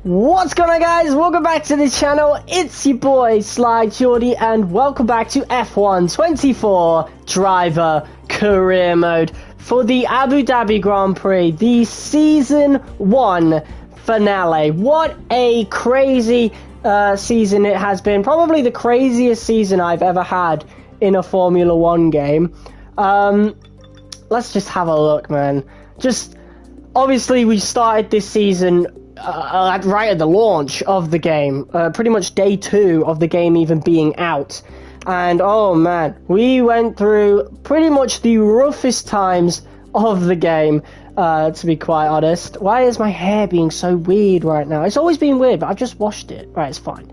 What's going on, guys? Welcome back to the channel. It's your boy Sly Geordie and welcome back to F1 24 Driver Career Mode for the Abu Dhabi Grand Prix, the Season 1 finale. What a crazy season it has been. Probably the craziest season I've ever had in a Formula 1 game. Let's just have a look, man. Obviously, we started this season right at the launch of the game, pretty much day 2 of the game even being out. And oh man, we went through pretty much the roughest times of the game, to be quite honest. Why is my hair being so weird right now? It's always been weird, but I've just washed it. Right, it's fine.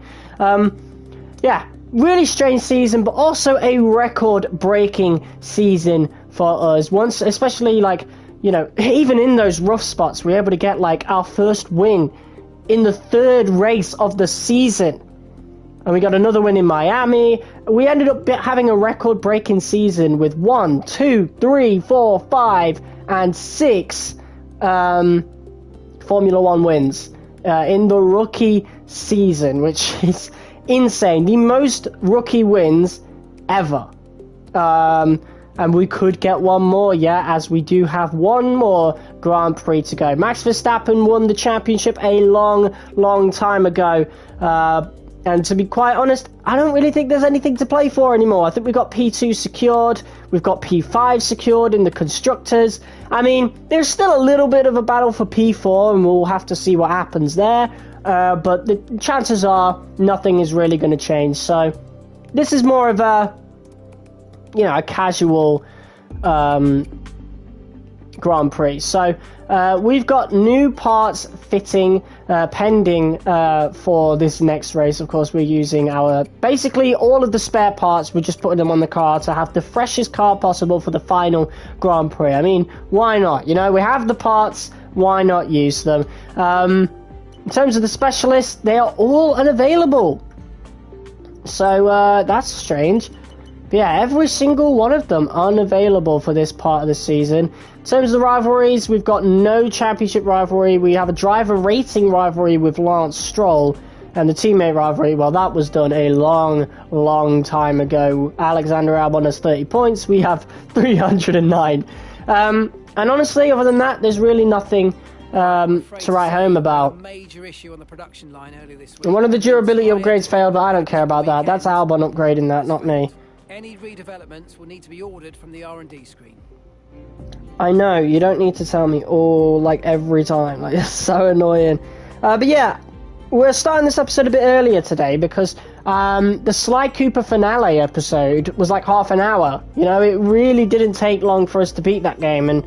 Yeah, really strange season, but also a record-breaking season for us. Once, especially like, you know, even in those rough spots, we were able to get like our first win in the 3rd race of the season. And we got another win in Miami. We ended up having a record-breaking season with 1, 2, 3, 4, 5, and 6 Formula 1 wins in the rookie season, which is insane. The most rookie wins ever. And we could get one more, yeah, as we do have one more Grand Prix to go. Max Verstappen won the championship a long time ago. And to be quite honest, I don't really think there's anything to play for anymore. I think we've got P2 secured. We've got P5 secured in the Constructors. I mean, there's still a little bit of a battle for P4, and we'll have to see what happens there. But the chances are nothing is really going to change. So this is more of a, you know, a casual Grand Prix. So we've got new parts fitting pending for this next race. Of course, we're using basically all of the spare parts. We're just putting them on the car to have the freshest car possible for the final Grand Prix. I mean, why not? You know, we have the parts, why not use them? In terms of the specialists, they are all unavailable. So that's strange. But yeah, every single one of them unavailable for this part of the season. In terms of the rivalries, we've got no championship rivalry. We have a driver rating rivalry with Lance Stroll. And the teammate rivalry, well, that was done a long time ago. Alexander Albon has 30 points. We have 309. And honestly, other than that, there's really nothing to write home about. And one of the durability upgrades failed, but I don't care about that. That's Albon upgrading that, not me. Any redevelopments will need to be ordered from the R&D screen. I know, you don't need to tell me all, like, every time. Like, it's so annoying. But yeah, we're starting this episode a bit earlier today because the Sly Cooper finale episode was like half an hour. You know, it really didn't take long for us to beat that game, and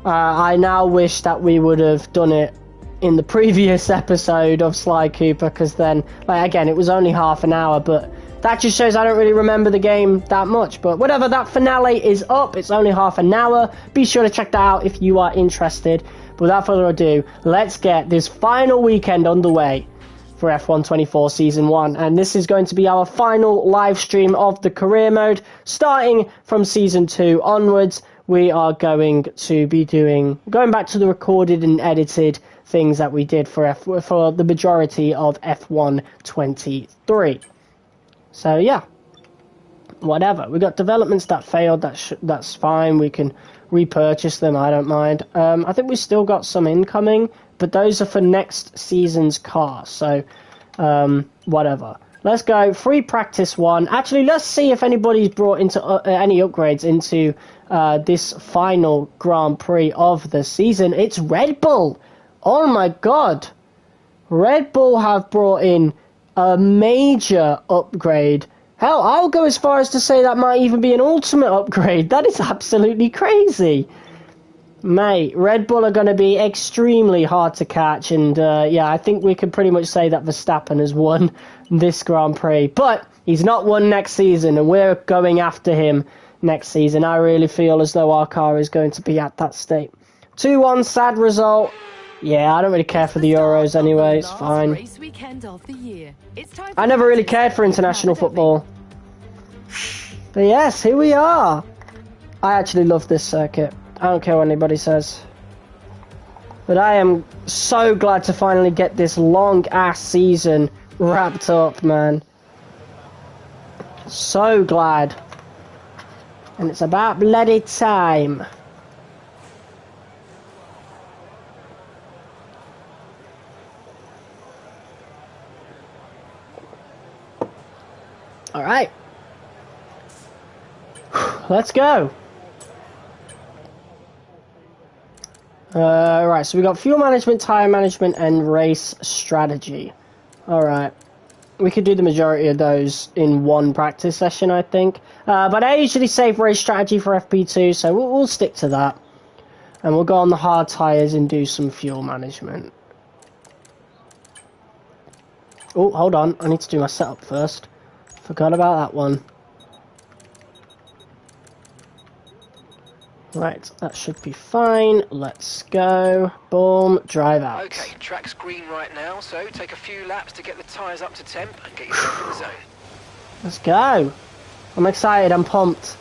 I now wish that we would have done it in the previous episode of Sly Cooper, because then, like, again, it was only half an hour, but that just shows I don't really remember the game that much. But whatever, that finale is up. It's only half an hour. Be sure to check that out if you are interested. But without further ado, let's get this final weekend underway for F1 24 Season 1. And this is going to be our final live stream of the career mode. Starting from Season 2 onwards, we are going to be going back to the recorded and edited things that we did for the majority of F1 23. So yeah, whatever. We got developments that failed. That's fine. We can repurchase them. I don't mind. I think we still got some incoming, but those are for next season's car. So whatever. Let's go. Free practice 1. Actually, let's see if anybody's brought into any upgrades into this final Grand Prix of the season. It's Red Bull. Oh my God. Red Bull have brought in a major upgrade. Hell, I'll go as far as to say that might even be an ultimate upgrade. That is absolutely crazy. Mate, Red Bull are going to be extremely hard to catch, and yeah, I think we can pretty much say that Verstappen has won this Grand Prix. But he's not won next season, and we're going after him next season. I really feel as though our car is going to be at that state. 2-1, sad result. Yeah, I don't really care for the Euros anyway, it's fine. I never really cared for international football. But yes, here we are. I actually love this circuit. I don't care what anybody says. But I am so glad to finally get this long-ass season wrapped up, man. So glad. And it's about bloody time. Alright. Let's go. Right, so we got fuel management, tire management, and race strategy. Alright. We could do the majority of those in one practice session, I think. But I usually save race strategy for FP2, so we'll stick to that. And we'll go on the hard tires and do some fuel management. Oh, hold on. I need to do my setup first. Forgot about that one. Right, that should be fine. Let's go. Boom, drive out. Okay, track's green right now, so take a few laps to get the tyres up to temp and get yourself in the zone. Let's go. I'm excited, I'm pumped.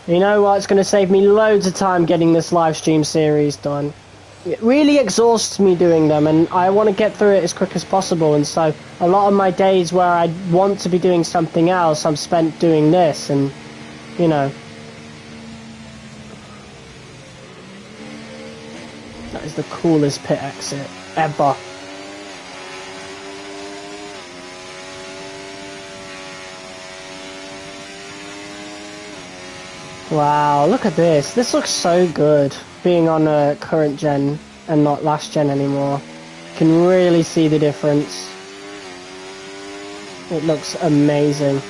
You know what, it's going to save me loads of time getting this live stream series done. It really exhausts me doing them, and I want to get through it as quick as possible, and so a lot of my days where I want to be doing something else, I'm spent doing this, and, you know. That is the coolest pit exit ever. Wow, look at this. This looks so good, being on a current gen and not last gen anymore. You can really see the difference. It looks amazing.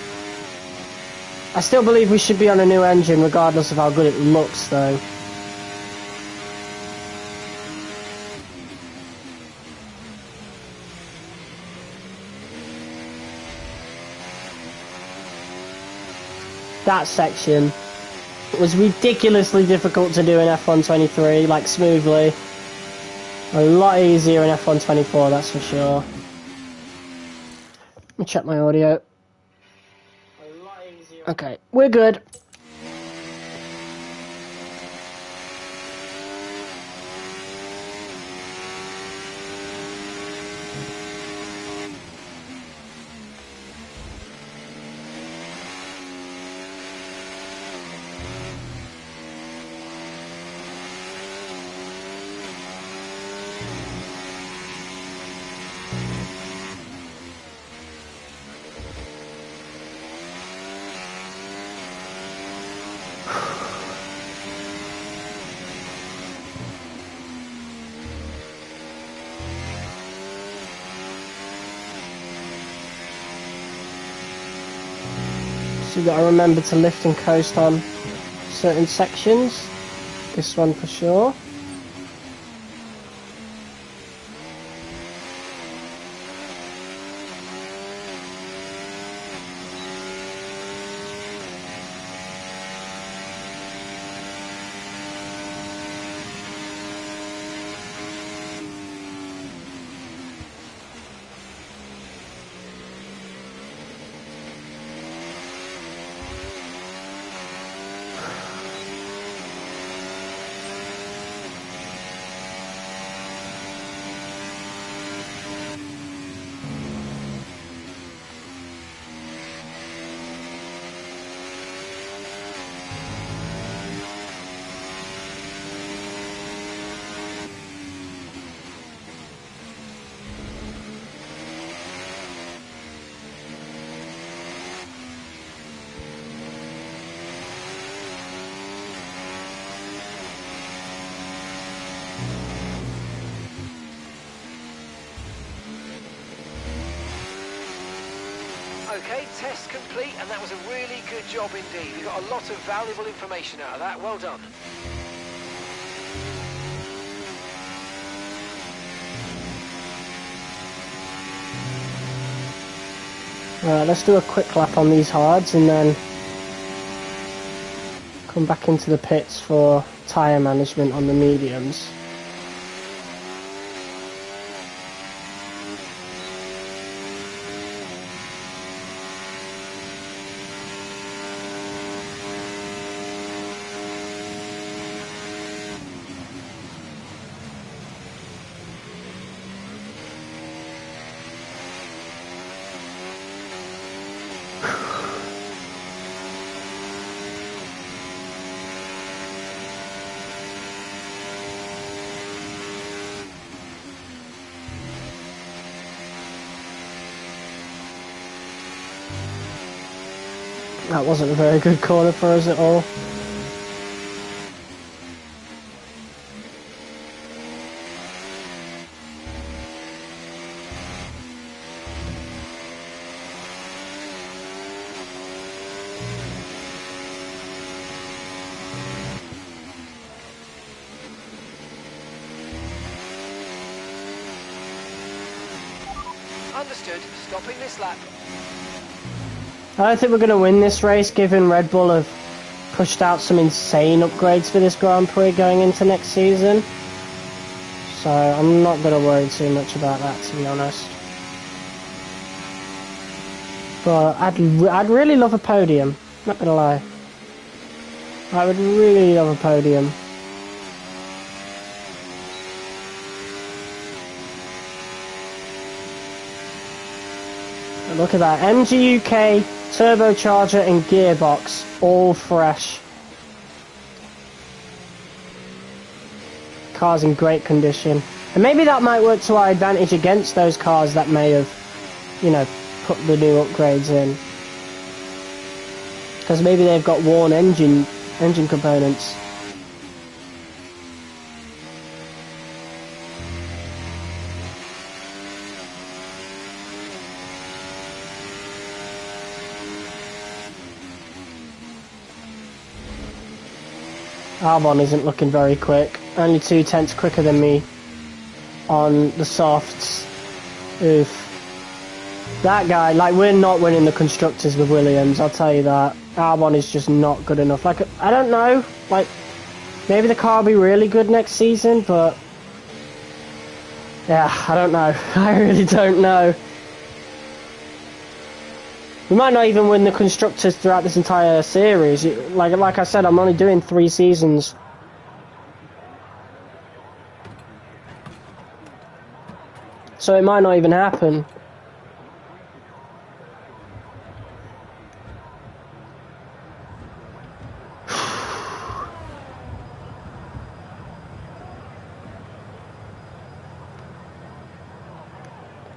I still believe we should be on a new engine regardless of how good it looks though. That section was ridiculously difficult to do in F123, like smoothly. A lot easier in F124, that's for sure. Let me check my audio. Okay, we're good. So you've got to remember to lift and coast on certain sections. This one for sure. Okay, test complete, and that was a really good job indeed. We got a lot of valuable information out of that. Well done. Alright, let's do a quick lap on these hards and then come back into the pits for tyre management on the mediums. That wasn't a very good corner for us at all. Understood. Stopping this lap. I don't think we're going to win this race, given Red Bull have pushed out some insane upgrades for this Grand Prix going into next season. So I'm not going to worry too much about that, to be honest. But I'd really love a podium, not going to lie. I would really love a podium. Look at that, MG UK, turbocharger and gearbox, all fresh. Car's in great condition. And maybe that might work to our advantage against those cars that may have, you know, put the new upgrades in. Because maybe they've got worn engine components. Albon isn't looking very quick. Only 2/10 quicker than me on the softs. Oof. That guy, like, we're not winning the constructors with Williams, I'll tell you that. Albon is just not good enough. Like, I don't know, like, maybe the car will be really good next season, but yeah, I don't know. I really don't know. We might not even win the constructors throughout this entire series. Like I said, I'm only doing 3 seasons. So it might not even happen.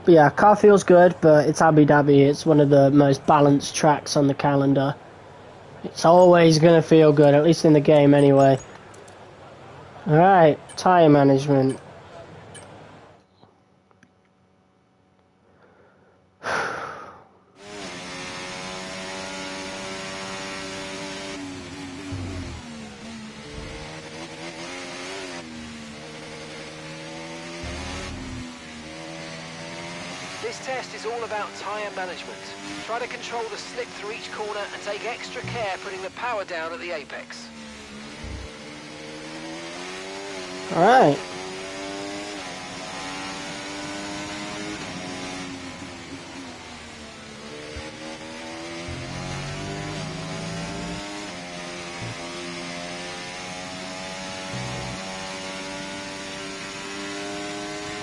But yeah, car feels good, but it's Abu Dhabi. It's one of the most balanced tracks on the calendar. It's always going to feel good, at least in the game anyway. Alright, tyre management. This test is all about tyre management. Try to control the slip through each corner and take extra care putting the power down at the apex. Alright.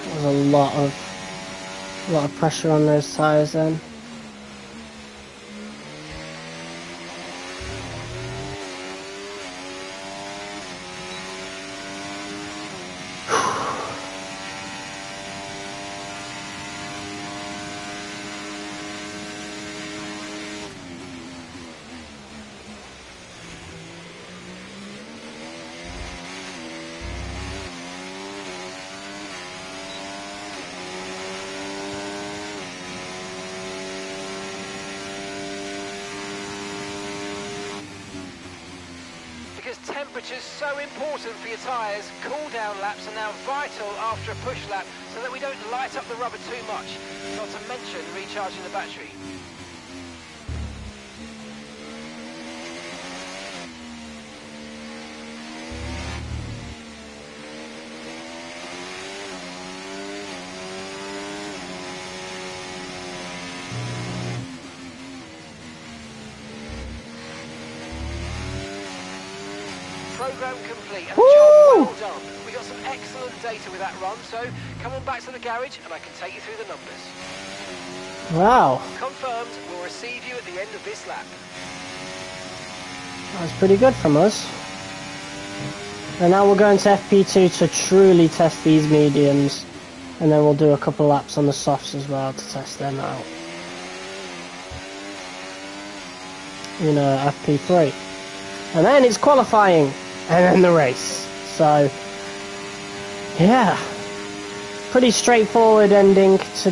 There's a lot of pressure on those tyres then. Because temperature's so important for your tyres, cool down laps are now vital after a push lap so that we don't light up the rubber too much, not to mention recharging the battery. Program complete, and the job well done. We got some excellent data with that run, so come on back to the garage and I can take you through the numbers. Wow. Confirmed, we'll receive you at the end of this lap. That was pretty good from us. And now we're going to FP2 to truly test these mediums. And then we'll do a couple laps on the softs as well to test them out. in FP3. And then it's qualifying, and then the race. So, yeah, pretty straightforward ending to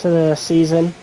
the season.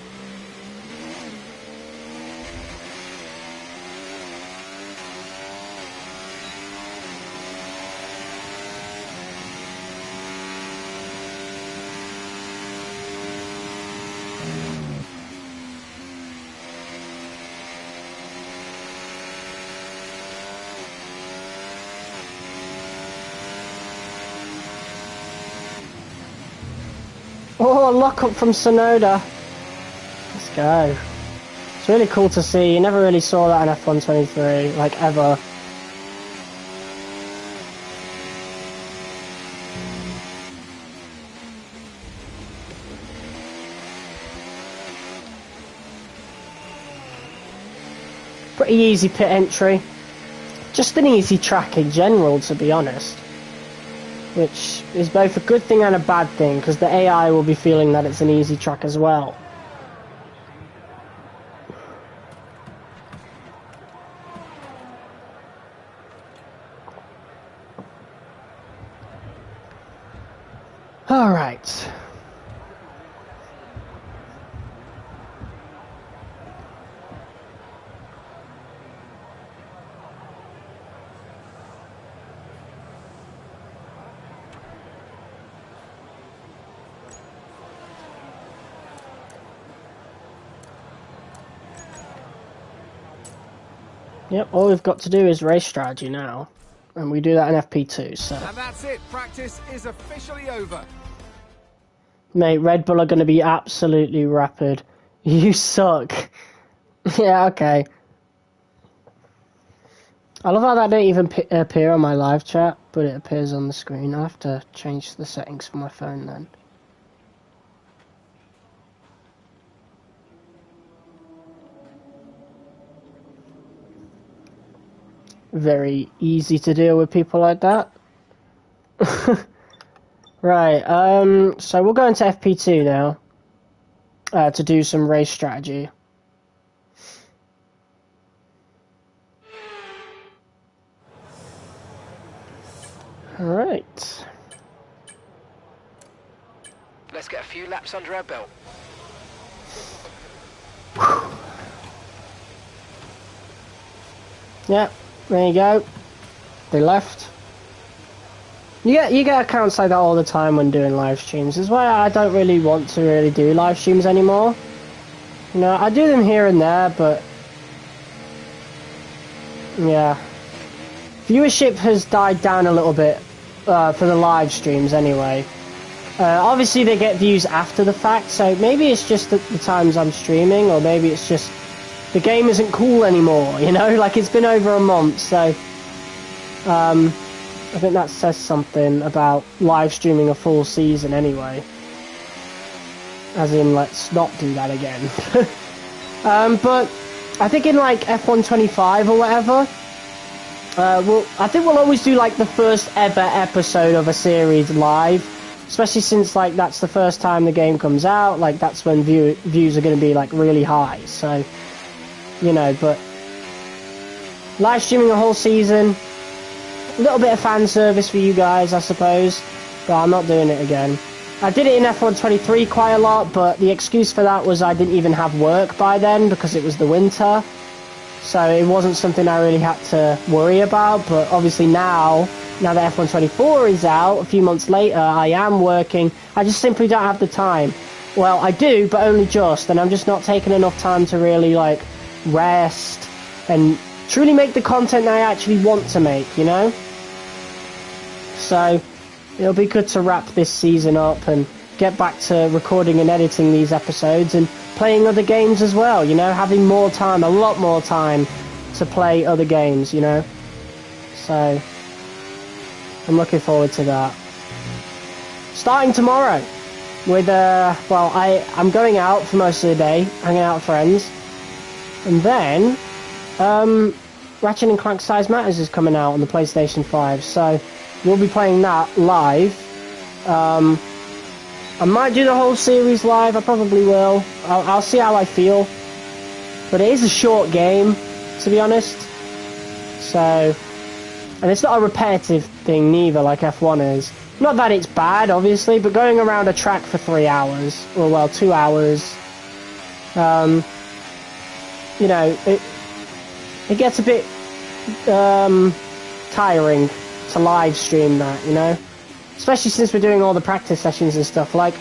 Oh, a lock-up from Sonoda. Let's go. It's really cool to see. You never really saw that in F123, like, ever. Pretty easy pit entry. Just an easy track in general, to be honest. Which is both a good thing and a bad thing, because the AI will be feeling that it's an easy track as well. Alright. Yep, all we've got to do is race strategy now. And we do that in FP2, so... And that's it, practice is officially over. Mate, Red Bull are going to be absolutely rapid. You suck. Yeah, okay. I love how that don't even appear on my live chat, but it appears on the screen. I have to change the settings for my phone then. Very easy to deal with people like that. Right, so we'll go into FP2 now to do some race strategy. Alright. Let's get a few laps under our belt. Yeah, there you go. They left. You get accounts like that all the time when doing live streams. That's why I don't really want to really do live streams anymore. You know, I do them here and there, but yeah, viewership has died down a little bit for the live streams anyway. Obviously they get views after the fact, so maybe it's just the times I'm streaming, or maybe it's just the game isn't cool anymore, you know, like it's been over a month, so I think that says something about live streaming a full season anyway. As in, let's not do that again. But I think in like F125 or whatever, I think we'll always do like the first ever episode of a series live, especially since like that's the first time the game comes out. Like that's when views are going to be like really high. So, you know, but live streaming a whole season. A little bit of fan service for you guys, I suppose, but I'm not doing it again. I did it in F123 quite a lot, but the excuse for that was I didn't even have work by then because it was the winter, so it wasn't something I really had to worry about. But obviously now that F124 is out, a few months later, I am working. I just simply don't have the time. Well, I do, but only just, and I'm just not taking enough time to really, like, rest and truly make the content that I actually want to make, you know? So it'll be good to wrap this season up and get back to recording and editing these episodes and playing other games as well, you know, having more time, a lot more time to play other games, you know. So I'm looking forward to that. Starting tomorrow with, well, I'm going out for most of the day, hanging out with friends, and then Ratchet & Clank Size Matters is coming out on the PlayStation 5, so we'll be playing that live. I might do the whole series live, I probably will. I'll see how I feel. but it is a short game, to be honest. So, and it's not a repetitive thing neither, like F1 is. Not that it's bad, obviously, but going around a track for 3 hours, or well, 2 hours, you know, it gets a bit tiring to live stream that, you know, especially since we're doing all the practice sessions and stuff. Like,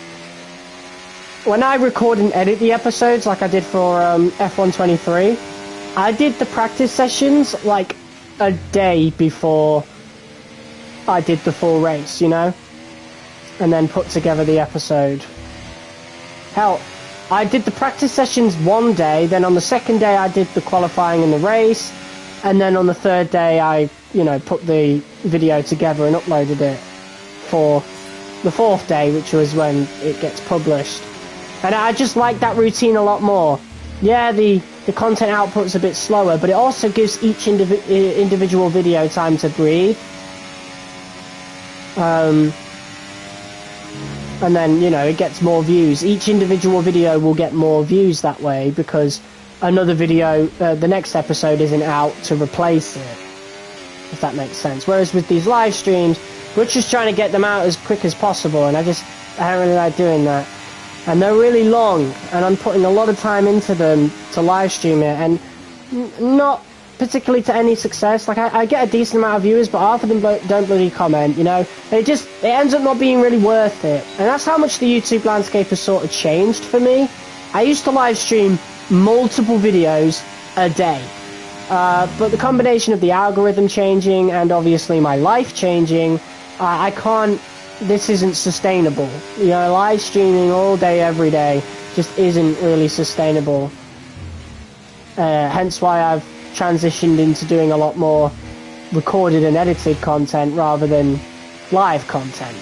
when I record and edit the episodes, like I did for F123, I did the practice sessions like a day before I did the full race, you know, and then put together the episode. Hell, I did the practice sessions one day, then on the second day I did the qualifying and the race, and then on the third day I, you know, put the video together and uploaded it for the fourth day, which was when it gets published. And I just like that routine a lot more. Yeah, the content output's a bit slower, but it also gives each individual video time to breathe. And then, you know, it gets more views. Each individual video will get more views that way, because another video, the next episode isn't out to replace it, if that makes sense. Whereas with these live streams, we're just trying to get them out as quick as possible, and I don't really like doing that. And they're really long, and I'm putting a lot of time into them to live stream it, and not particularly to any success. Like, I get a decent amount of viewers, but half of them don't bloody comment, you know? It ends up not being really worth it. And that's how much the YouTube landscape has sort of changed for me. I used to live stream multiple videos a day. But the combination of the algorithm changing and obviously my life changing, I can't... This isn't sustainable. You know, live streaming all day, every day, just isn't really sustainable. Hence why I've transitioned into doing a lot more recorded and edited content rather than live content.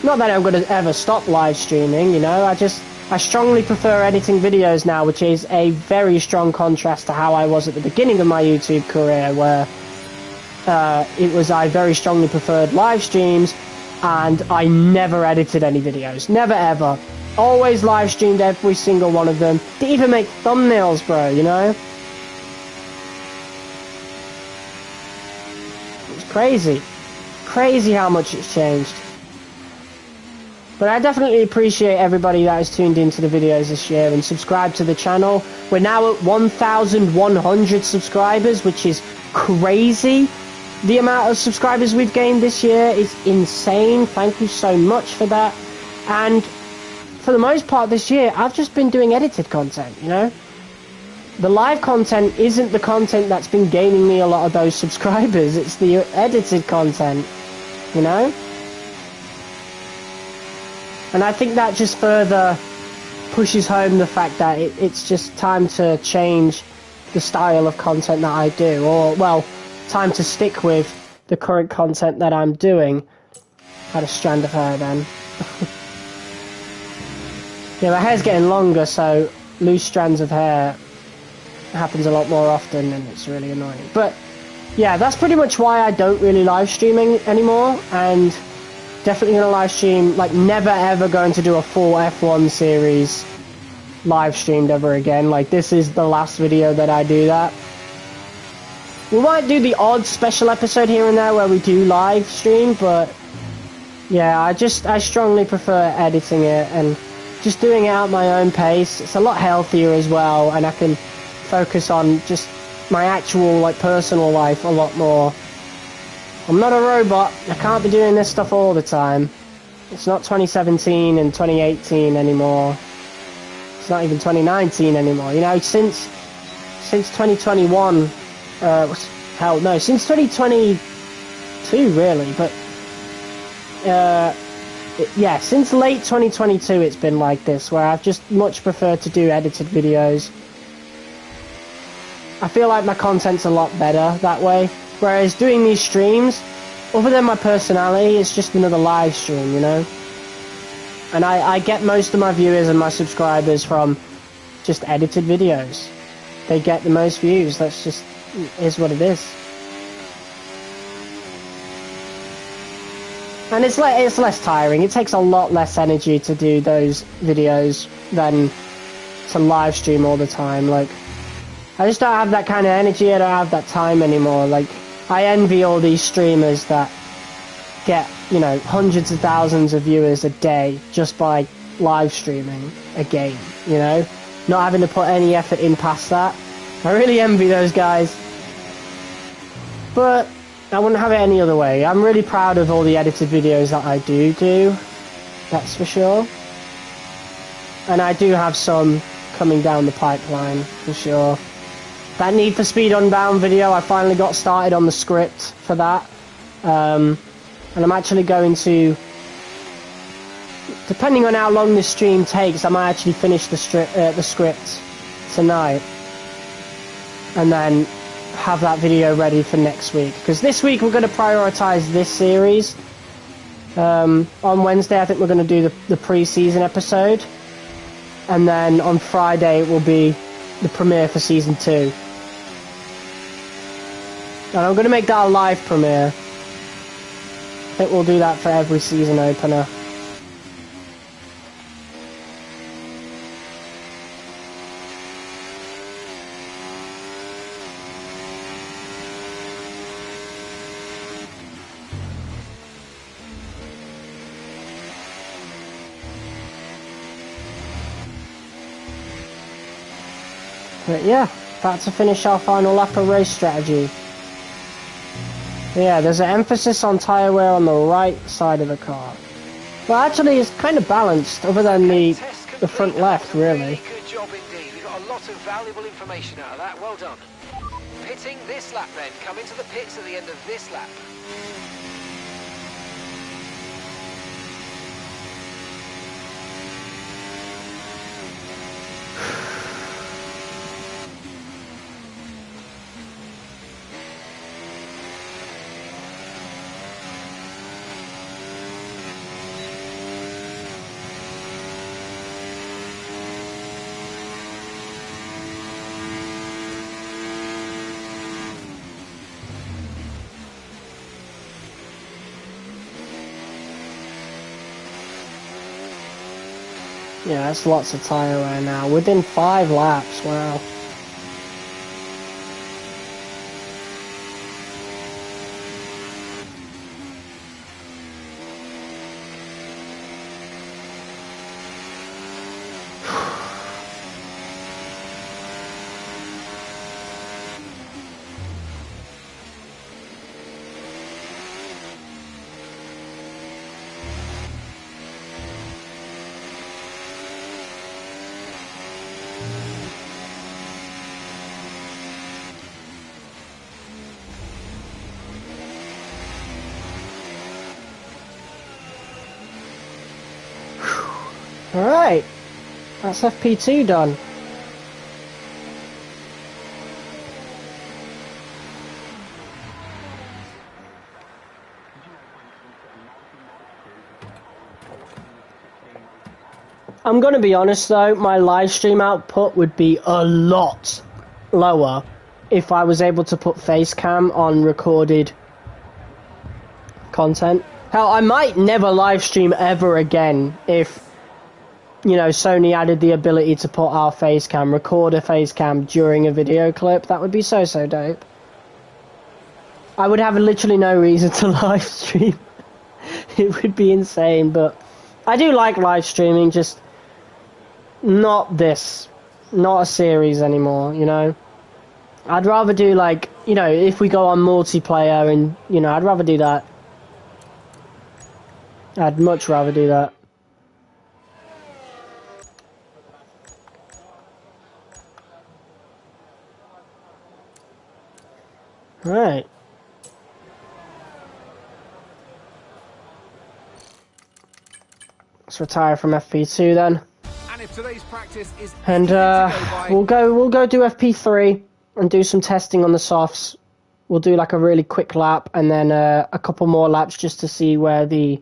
Not that I'm going to ever stop live streaming, you know, I strongly prefer editing videos now, which is a very strong contrast to how I was at the beginning of my YouTube career, where I very strongly preferred live streams, and I never edited any videos. Never ever. Always live streamed every single one of them. Didn't even make thumbnails, bro, you know? It's crazy. Crazy how much it's changed. But I definitely appreciate everybody that has tuned into the videos this year and subscribed to the channel. We're now at 1,100 subscribers, which is crazy. The amount of subscribers we've gained this year is insane. Thank you so much for that. And for the most part this year, I've just been doing edited content, you know? The live content isn't the content that's been gaining me a lot of those subscribers. It's the edited content, you know? And I think that just further pushes home the fact that it's just time to change the style of content that I do. Or, well, time to stick with the current content that I'm doing. Had a strand of hair then. Yeah, my hair's getting longer, so loose strands of hair happens a lot more often, and it's really annoying. But yeah, that's pretty much why I don't really live streaming anymore, and definitely gonna live stream, like, never ever going to do a full F1 series live streamed ever again. Like, this is the last video that I do that. We might do the odd special episode here and there where we do live stream, but yeah, I strongly prefer editing it and just doing it at my own pace. It's a lot healthier as well, and I can focus on just my actual, like, personal life a lot more. I'm not a robot. I can't be doing this stuff all the time. It's not 2017 and 2018 anymore. It's not even 2019 anymore. You know, since 2021, hell no, since 2022 really, but yeah, since late 2022 it's been like this, where I've just much preferred to do edited videos. I feel like my content's a lot better that way, whereas doing these streams, other than my personality, it's just another live stream, you know? And I get most of my viewers and my subscribers from just edited videos. They get the most views. That's just, is what it is. And it's less tiring. It takes a lot less energy to do those videos than to live stream all the time. Like, I just don't have that kind of energy. I don't have that time anymore. Like, I envy all these streamers that get, you know, hundreds of thousands of viewers a day just by live streaming a game, you know? Not having to put any effort in past that. I really envy those guys. But I wouldn't have it any other way. I'm really proud of all the edited videos that I do. That's for sure. And I do have some coming down the pipeline, for sure. That Need for Speed Unbound video, I finally got started on the script for that. And I'm actually going to, depending on how long this stream takes, I might actually finish the script tonight. And then have that video ready for next week. Because this week we're going to prioritise this series. On Wednesday I think we're going to do the pre-season episode. And then on Friday it will be the premiere for Season 2. And I'm going to make that a live premiere. I think we'll do that for every season opener. But yeah, about to finish our final lap of race strategy. Yeah, there's an emphasis on tyre wear on the right side of the car. But actually it's kind of balanced, other than the front left, really. Good job indeed. We got a lot of valuable information out of that. Well done. Pitting this lap then. Come into the pits at the end of this lap. Yeah, that's lots of tyre wear now. Within 5 laps, wow. Alright, that's FP2 done. I'm gonna be honest though, my live stream output would be a lot lower if I was able to put face cam on recorded content. Hell, I might never live stream ever again if, you know, Sony added the ability to put our face cam, record a face cam during a video clip. That would be so dope. I would have literally no reason to live stream. It would be insane, but I do like live streaming, just not this, not a series anymore, you know. I'd rather do, like, you know, if we go on multiplayer and, you know, I'd rather do that. I'd much rather do that. Right. Let's retire from FP2 then. And if today's practice is And we'll go do FP3 and do some testing on the softs. We'll do like a really quick lap and then a couple more laps just to see where the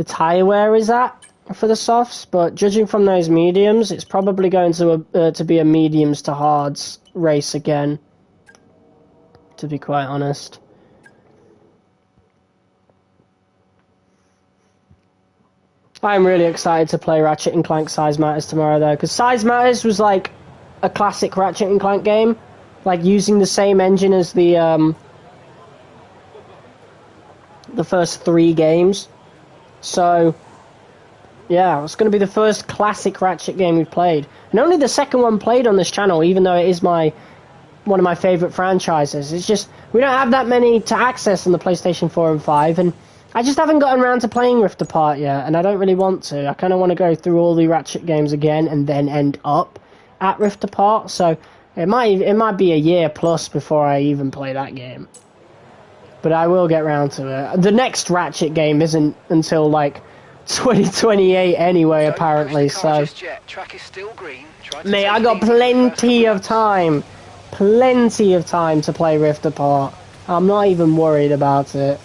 tyre wear is at for the softs. But judging from those mediums, it's probably going to be a mediums to hards race again, to be quite honest. I'm really excited to play Ratchet and Clank Size Matters tomorrow though, because Size Matters was like a classic Ratchet and Clank game, like using the same engine as the first 3 games. So yeah, it's going to be the first classic Ratchet game we've played, and only the second one played on this channel, even though it is one of my favourite franchises. It's just we don't have that many to access on the PlayStation 4 and 5, and I just haven't gotten around to playing Rift Apart yet, and I don't really want to. I kind of want to go through all the Ratchet games again and then end up at Rift Apart, so it might be a year plus before I even play that game. But I will get round to it. The next Ratchet game isn't until like 2028 anyway, apparently, so track is still green. mate, I got plenty of time to play Rift Apart. I'm not even worried about it.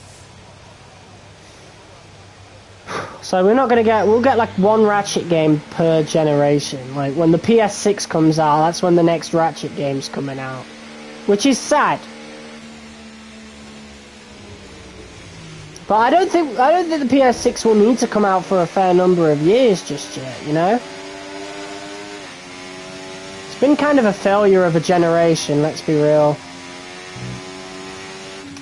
So we'll get like 1 Ratchet game per generation. Like when the PS6 comes out, that's when the next Ratchet game's coming out, which is sad. But I don't think the PS6 will need to come out for a fair number of years just yet, you know? It's been kind of a failure of a generation, let's be real.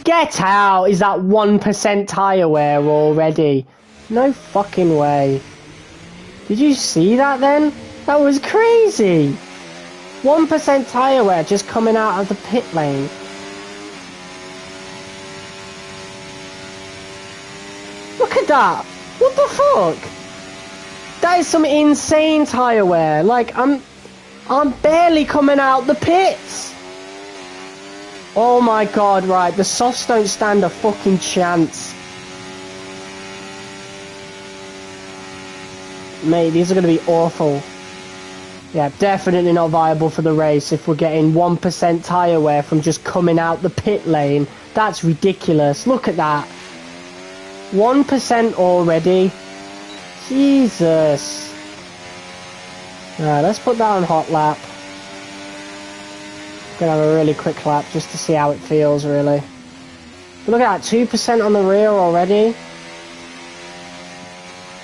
Get out! Is that 1% tyre wear already? No fucking way. Did you see that then? That was crazy! 1% tyre wear just coming out of the pit lane. Look at that! What the fuck? That is some insane tyre wear. Like, I'm barely coming out the pits! Oh my god, right, the softs don't stand a fucking chance. Mate, these are going to be awful. Yeah, definitely not viable for the race if we're getting 1% tyre wear from just coming out the pit lane. That's ridiculous. Look at that. 1% already. Jesus. Alright, let's put that on hot lap. Gonna have a really quick lap just to see how it feels, really. But look at that, 2% on the rear already.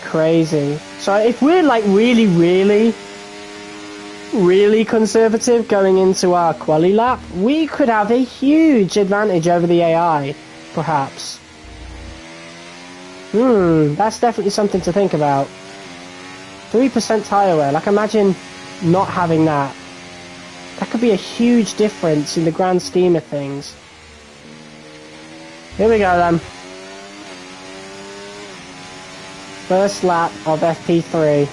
Crazy. So if we're like really conservative going into our quali lap, we could have a huge advantage over the AI, perhaps. That's definitely something to think about. 3% tyre wear, like imagine not having that. That could be a huge difference in the grand scheme of things. Here we go then. First lap of FP3.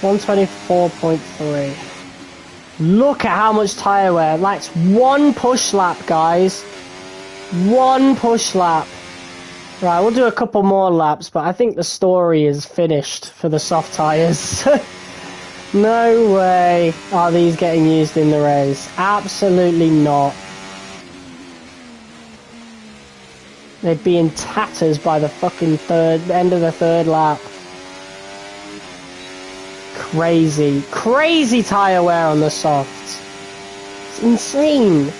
.124.3. Look at how much tyre wear. That's 1 push lap, guys. 1 push lap. Right, we'll do a couple more laps, but I think the story is finished for the soft tyres. No way are these getting used in the race. Absolutely not. They'd be in tatters by the fucking end of the third lap. Crazy tyre wear on the softs. It's insane.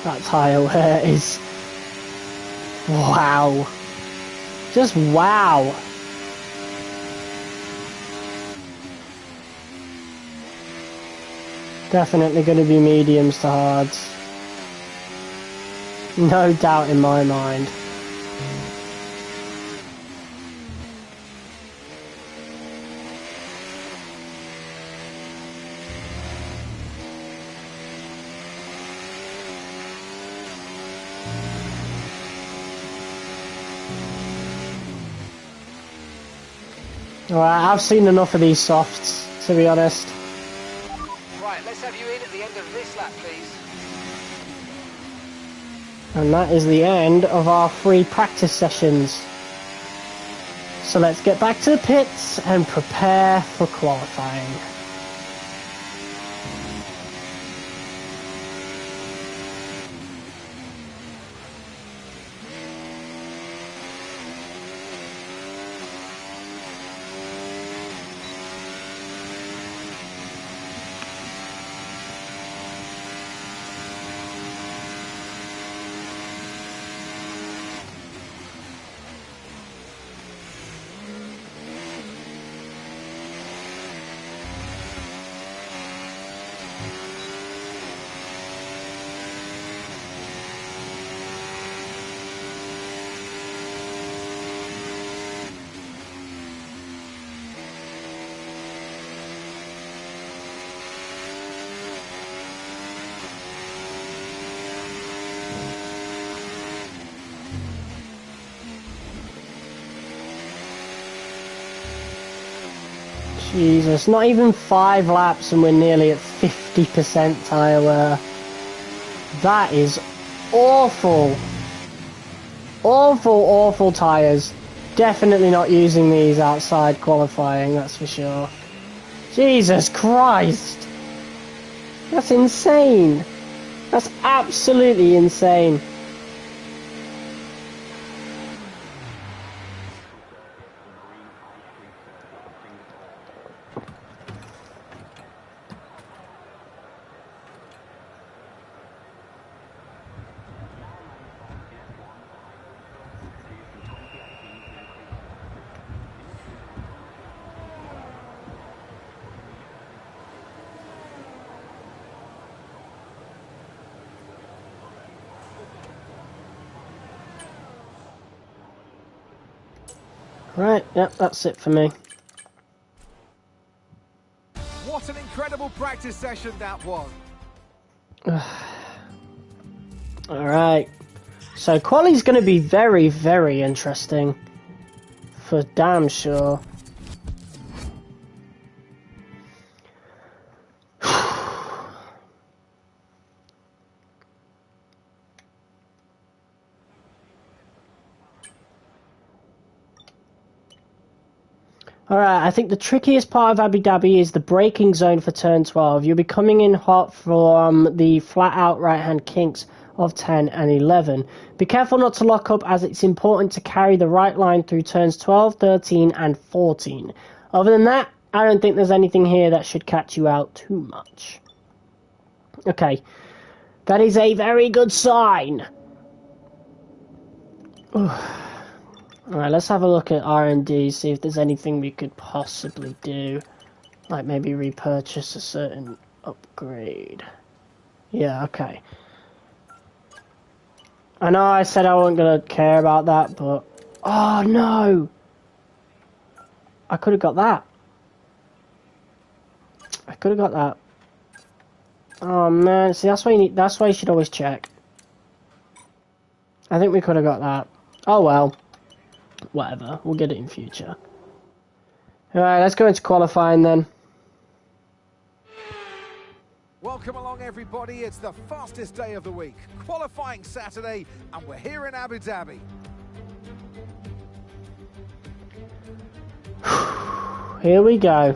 That tyre wear is... Wow. Just wow. Definitely going to be mediums to hards. No doubt in my mind. Alright, I've seen enough of these softs, to be honest. Right, let's have you in at the end of this lap, please. And that is the end of our 3 practice sessions. So let's get back to the pits and prepare for qualifying. Jesus, not even 5 laps and we're nearly at 50% tyre wear. That is awful. Awful, awful tyres. Definitely not using these outside qualifying, that's for sure. Jesus Christ. That's insane. That's absolutely insane. Right, yep, that's it for me. What an incredible practice session that was. Alright. So quali's going to be very, very interesting. For damn sure. Alright, I think the trickiest part of Abu Dhabi is the braking zone for turn 12. You'll be coming in hot from the flat-out right-hand kinks of 10 and 11. Be careful not to lock up, as it's important to carry the right line through turns 12, 13 and 14. Other than that, I don't think there's anything here that should catch you out too much. Okay, that is a very good sign. Alright, let's have a look at R&D, see if there's anything we could possibly do. Like maybe repurchase a certain upgrade. Yeah, okay. I know I said I wasn't going to care about that, but... Oh, no! I could have got that. I could have got that. Oh, man. See, that's why you should always check. I think we could have got that. Oh, well. Whatever, we'll get it in future. Alright, let's go into qualifying then. Welcome along everybody, it's the fastest day of the week. Qualifying Saturday, and we're here in Abu Dhabi. Here we go.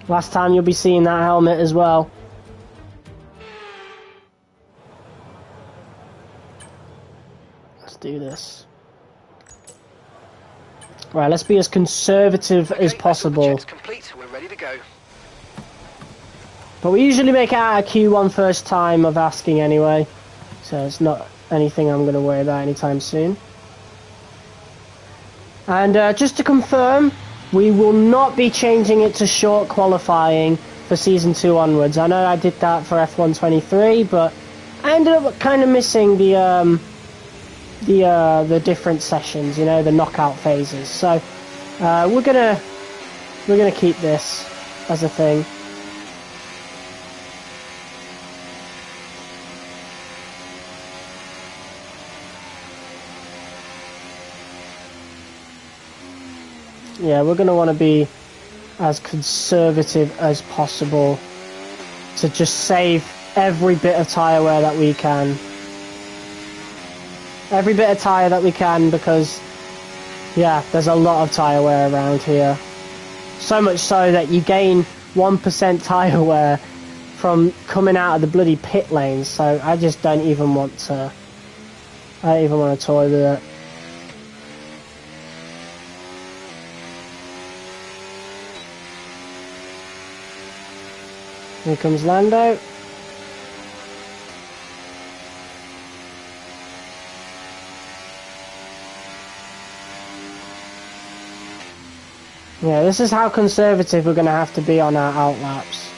Last time you'll be seeing that helmet as well. Do this. Right, let's be as conservative as possible. Check's complete. We're ready to go. But we usually make it out of Q1 first time of asking anyway. So it's not anything I'm going to worry about anytime soon. And just to confirm, we will not be changing it to short qualifying for Season 2 onwards. I know I did that for F1 23, but I ended up kind of missing the different sessions, you know, the knockout phases. So we're gonna keep this as a thing. Yeah, we're going to want to be as conservative as possible to just save every bit of tyre wear that we can. Every bit of tyre that we can, because, yeah, there's a lot of tyre wear around here. So much so that you gain 1% tyre wear from coming out of the bloody pit lanes, so I just don't even want to toy with it. Here comes Lando. Yeah, this is how conservative we're going to have to be on our outlaps.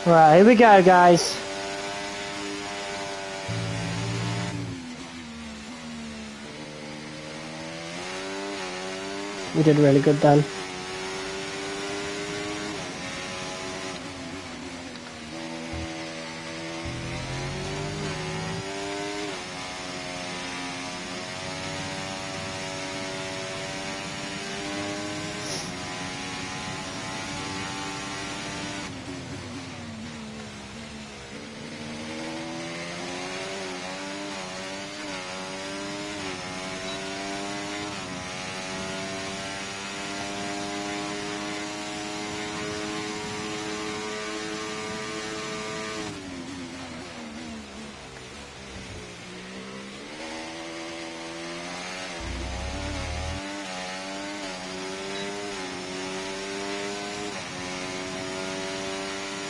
Right, here we go, guys. We did really good then.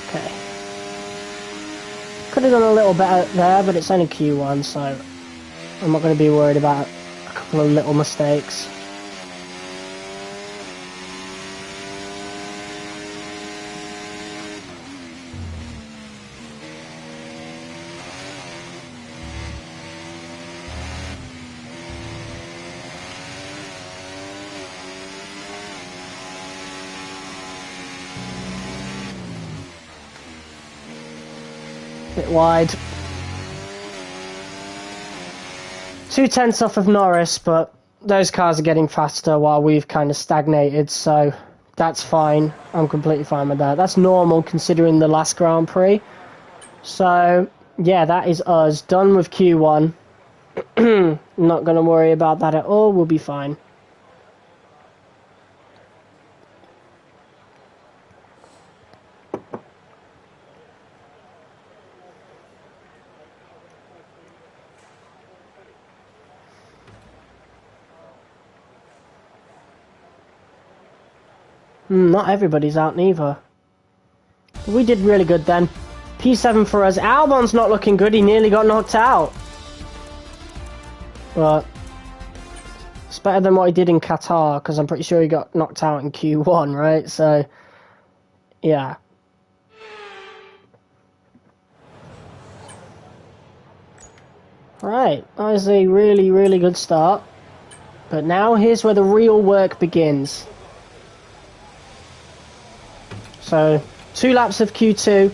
Okay. Could have done a little better there, but it's only Q1, so I'm not going to be worried about a couple of little mistakes. Bit wide. 2/10 off of Norris, but those cars are getting faster while we've kind of stagnated, so that's fine. I'm completely fine with that. That's normal considering the last Grand Prix. So, yeah, that is us. Done with Q1. Not going to worry about that at all. We'll be fine. Not everybody's out neither. We did really good then. P7 for us. Albon's not looking good. He nearly got knocked out. But it's better than what he did in Qatar, because I'm pretty sure he got knocked out in Q1, right? So, yeah. Right, that was a really, really good start. But now here's where the real work begins. So, 2 laps of Q2,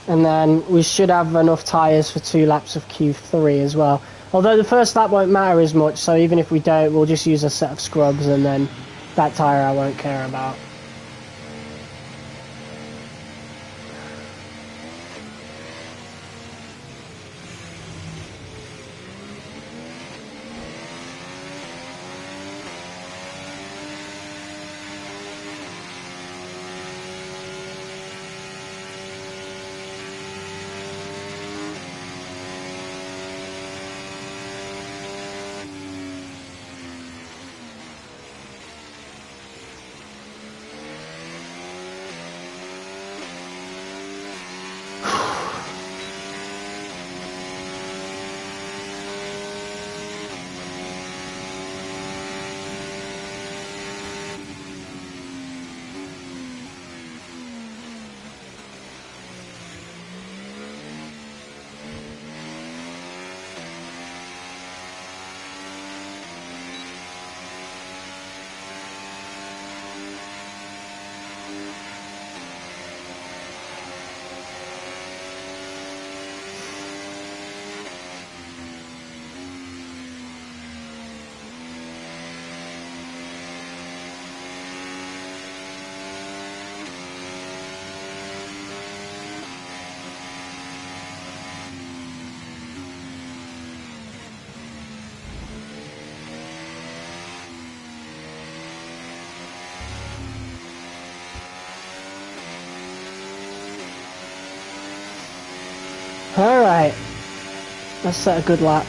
and then we should have enough tyres for 2 laps of Q3 as well. Although the first lap won't matter as much, so even if we don't, we'll just use a set of scrubs, and then that tyre I won't care about. Alright, let's set a good lap.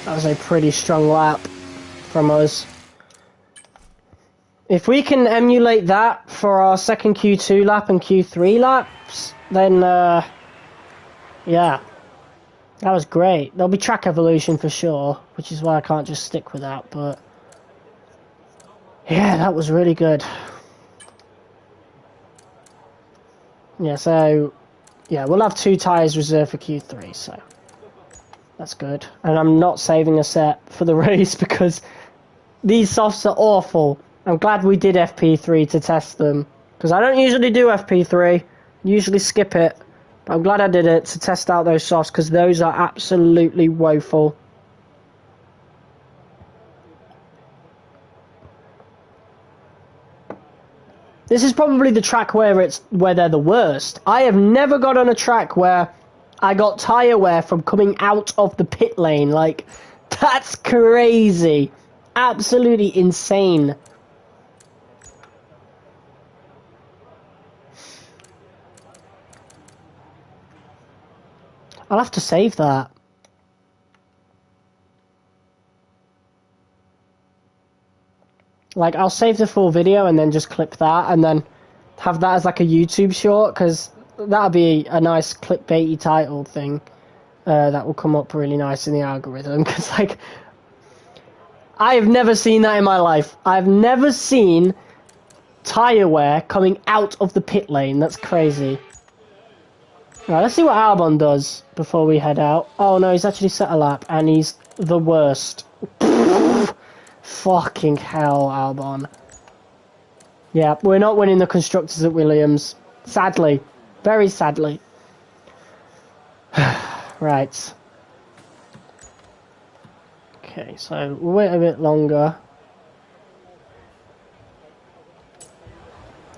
That was a pretty strong lap from us. If we can emulate that for our second Q2 lap and Q3 laps, then yeah, that was great. There'll be track evolution for sure, which is why I can't just stick with that, but yeah, that was really good. Yeah, so yeah, we'll have 2 tyres reserved for Q3, so that's good. And I'm not saving a set for the race because these softs are awful. I'm glad we did FP3 to test them, because I don't usually do FP3, usually skip it, but I'm glad I did it to test out those softs, because those are absolutely woeful. This is probably the track where they're the worst. I have never got on a track where I got tyre wear from coming out of the pit lane. Like, that's crazy. Absolutely insane. I'll have to save that. Like, I'll save the full video and then just clip that and then have that as like a YouTube short, because that'll be a nice clickbaity title thing that will come up really nice in the algorithm. Because, like, I have never seen that in my life. I've never seen tyre wear coming out of the pit lane. That's crazy. Right, let's see what Albon does before we head out. Oh no, he's actually set a lap and he's the worst. Fucking hell, Albon. Yeah, we're not winning the Constructors at Williams. Sadly. Very sadly. Right. Okay, so we'll wait a bit longer.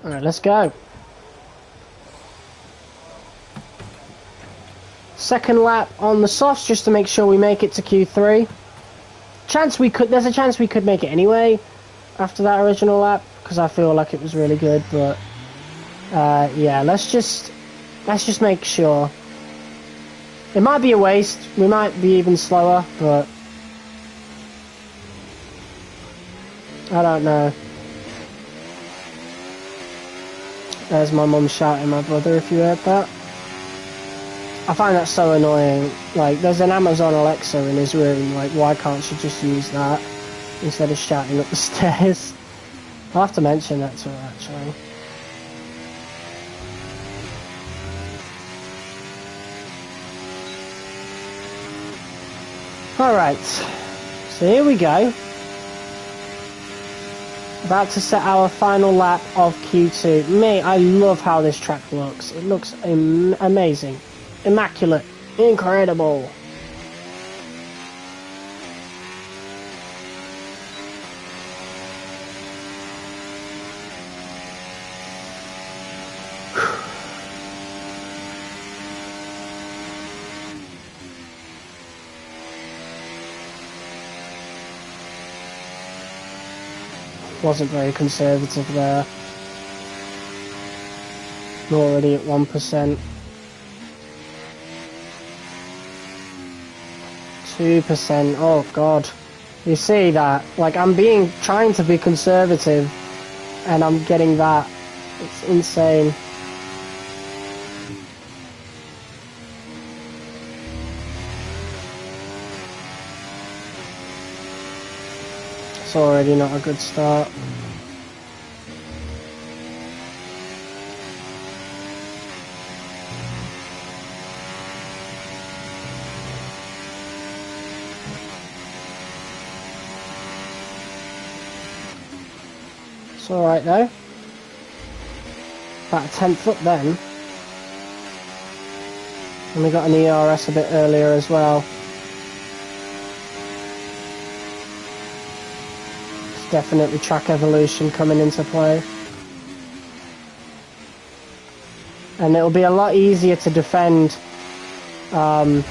Alright, let's go. Second lap on the softs just to make sure we make it to Q3. There's a chance we could make it anyway after that original lap, because I feel like it was really good, but yeah, let's just make sure. It might be a waste, we might be even slower, but I don't know. There's my mum shouting my brother, if you heard that. I find that so annoying. Like, there's an Amazon Alexa in his room, like, why can't she just use that instead of shouting up the stairs? I'll have to mention that to her, actually. Alright, so here we go. About to set our final lap of Q2. Mate, I love how this track looks. It looks amazing. Immaculate. Incredible. Wasn't very conservative there. We're already at 1%. 2%. Oh god. You see that? Like, I'm trying to be conservative and I'm getting that. It's insane. It's already not a good start. It's alright though. About a 10th up then. And we got an ERS a bit earlier as well. It's definitely track evolution coming into play. And it'll be a lot easier to defend on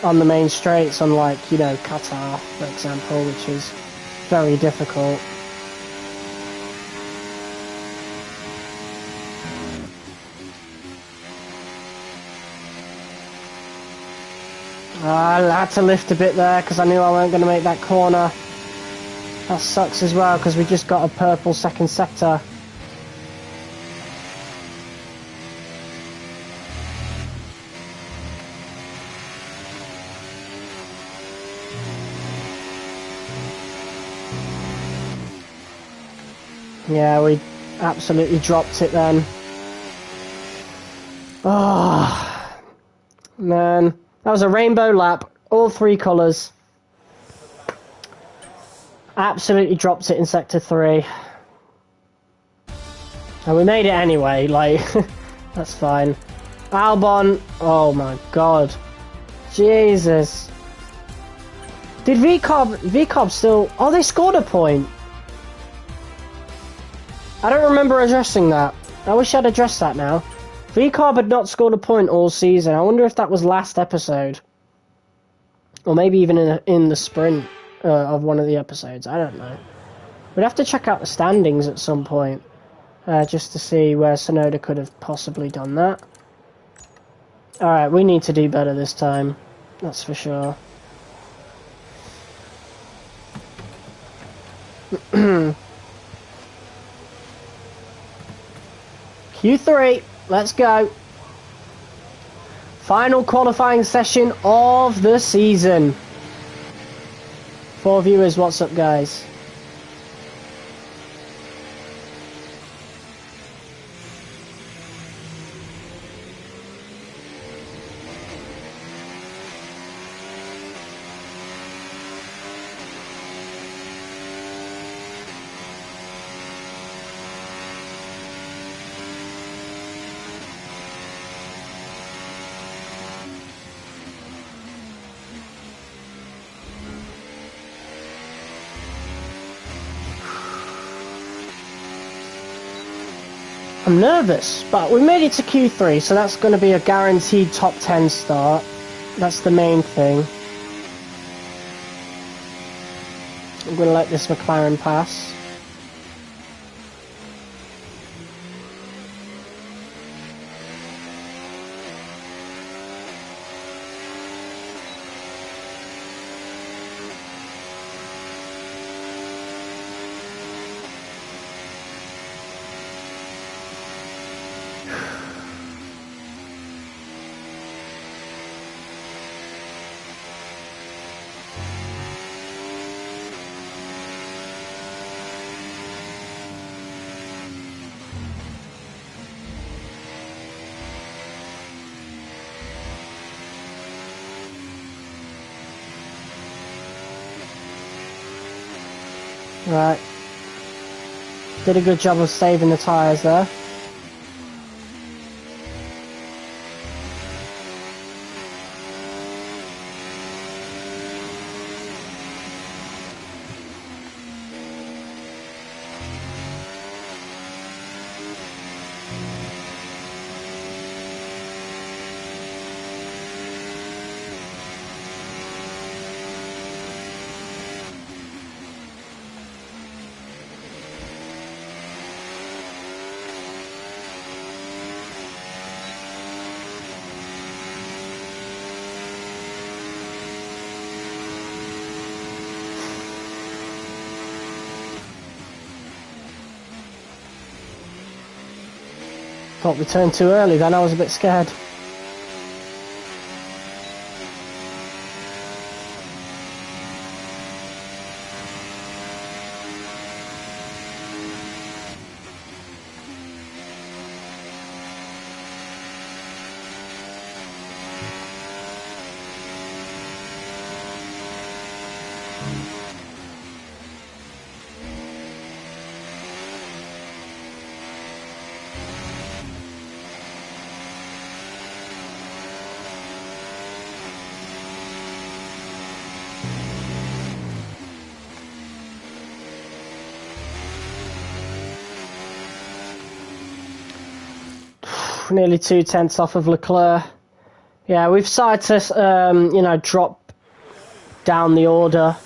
the main straights, unlike, you know, Qatar, for example, which is very difficult. I had to lift a bit there because I knew I weren't going to make that corner. That sucks as well because we just got a purple second sector. Yeah, we absolutely dropped it then. Oh, man. That was a rainbow lap, all three colours. Absolutely dropped it in Sector 3. And we made it anyway, like, that's fine. Albon, oh my god. Jesus. Did VCOB still... Oh, they scored a point. I don't remember addressing that. I wish I'd addressed that now. VCOB had not scored a point all season. I wonder if that was last episode. Or maybe even in the sprint of one of the episodes. I don't know. We'd have to check out the standings at some point. Just to see where Sonoda could have possibly done that. Alright, we need to do better this time. That's for sure. Q3, let's go. Final qualifying session of the season. 4 viewers, what's up, guys? I'm nervous, but we made it to Q3, so that's going to be a guaranteed top 10 start. That's the main thing. I'm going to let this McLaren pass. Right. Did a good job of saving the tyres there. Thought we turned too early then, I was a bit scared. Nearly 2/10 off of Leclerc. Yeah, we've started to, you know, drop down the order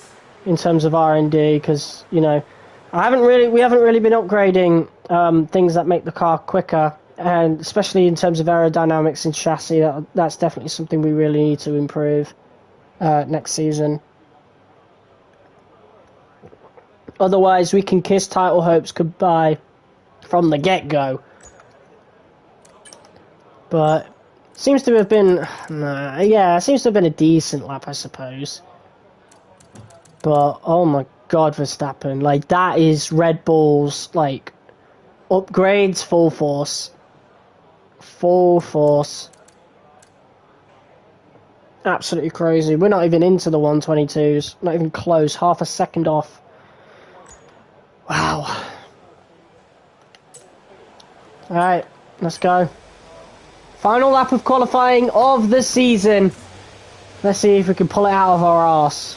in terms of R&D because, you know, we haven't really been upgrading things that make the car quicker, and especially in terms of aerodynamics and chassis. That's definitely something we really need to improve next season. Otherwise, we can kiss title hopes goodbye from the get-go. But seems to have been, yeah, it seems to have been a decent lap, I suppose. But oh my God, Verstappen, like that is Red Bull's like upgrades full force, full force. Absolutely crazy. We're not even into the 122s, not even close. Half a second off. Wow. All right, let's go. Final lap of qualifying of the season. Let's see if we can pull it out of our arse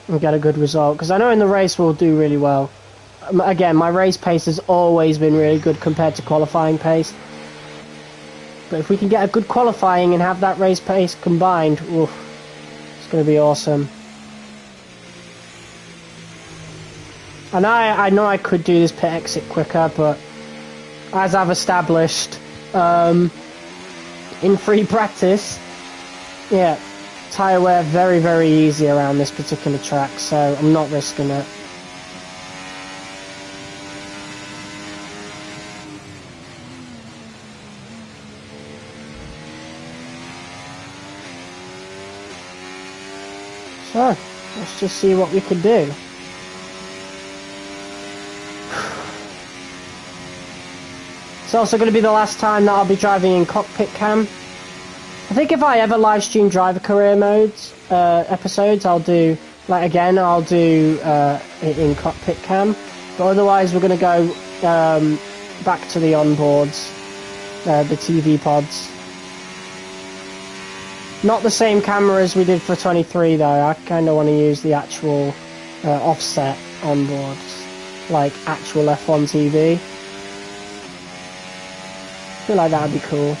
and get a good result. Because I know in the race we'll do really well. Again, my race pace has always been really good compared to qualifying pace. But if we can get a good qualifying and have that race pace combined, oof, it's going to be awesome. And I know I could do this pit exit quicker, but as I've established in free practice, yeah, tyre wear very, very easy around this particular track, so I'm not risking it. So, let's just see what we can do. It's also going to be the last time that I'll be driving in cockpit cam. I think if I ever live stream driver career modes episodes, I'll do, like again, I'll do it in cockpit cam. But otherwise we're going to go back to the onboards, the TV pods. Not the same camera as we did for 23 though. I kind of want to use the actual offset onboards, like actual F1 TV. I feel like that would be cool.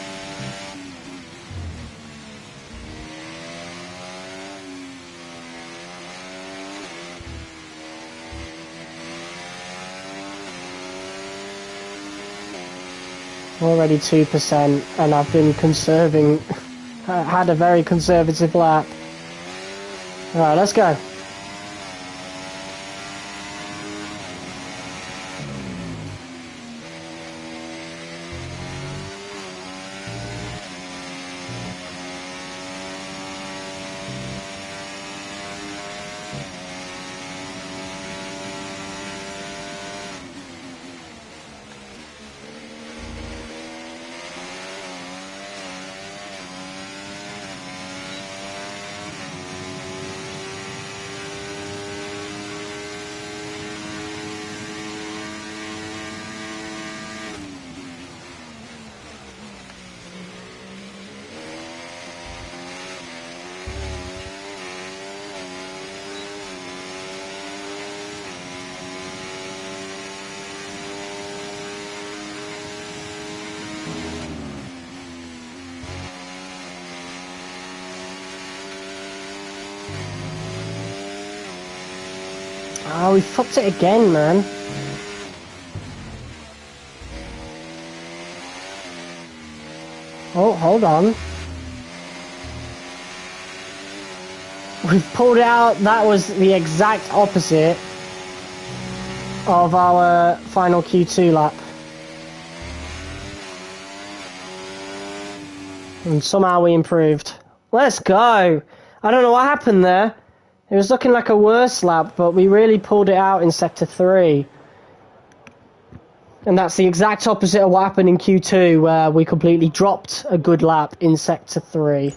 Already 2%, and I've been conserving. I had a very conservative lap. Alright, let's go. Oh, we fucked it again, man. Oh, hold on. We've pulled out. That was the exact opposite of our final Q2 lap. And somehow we improved. Let's go. I don't know what happened there. It was looking like a worse lap, but we really pulled it out in Sector 3. And that's the exact opposite of what happened in Q2, where we completely dropped a good lap in Sector 3.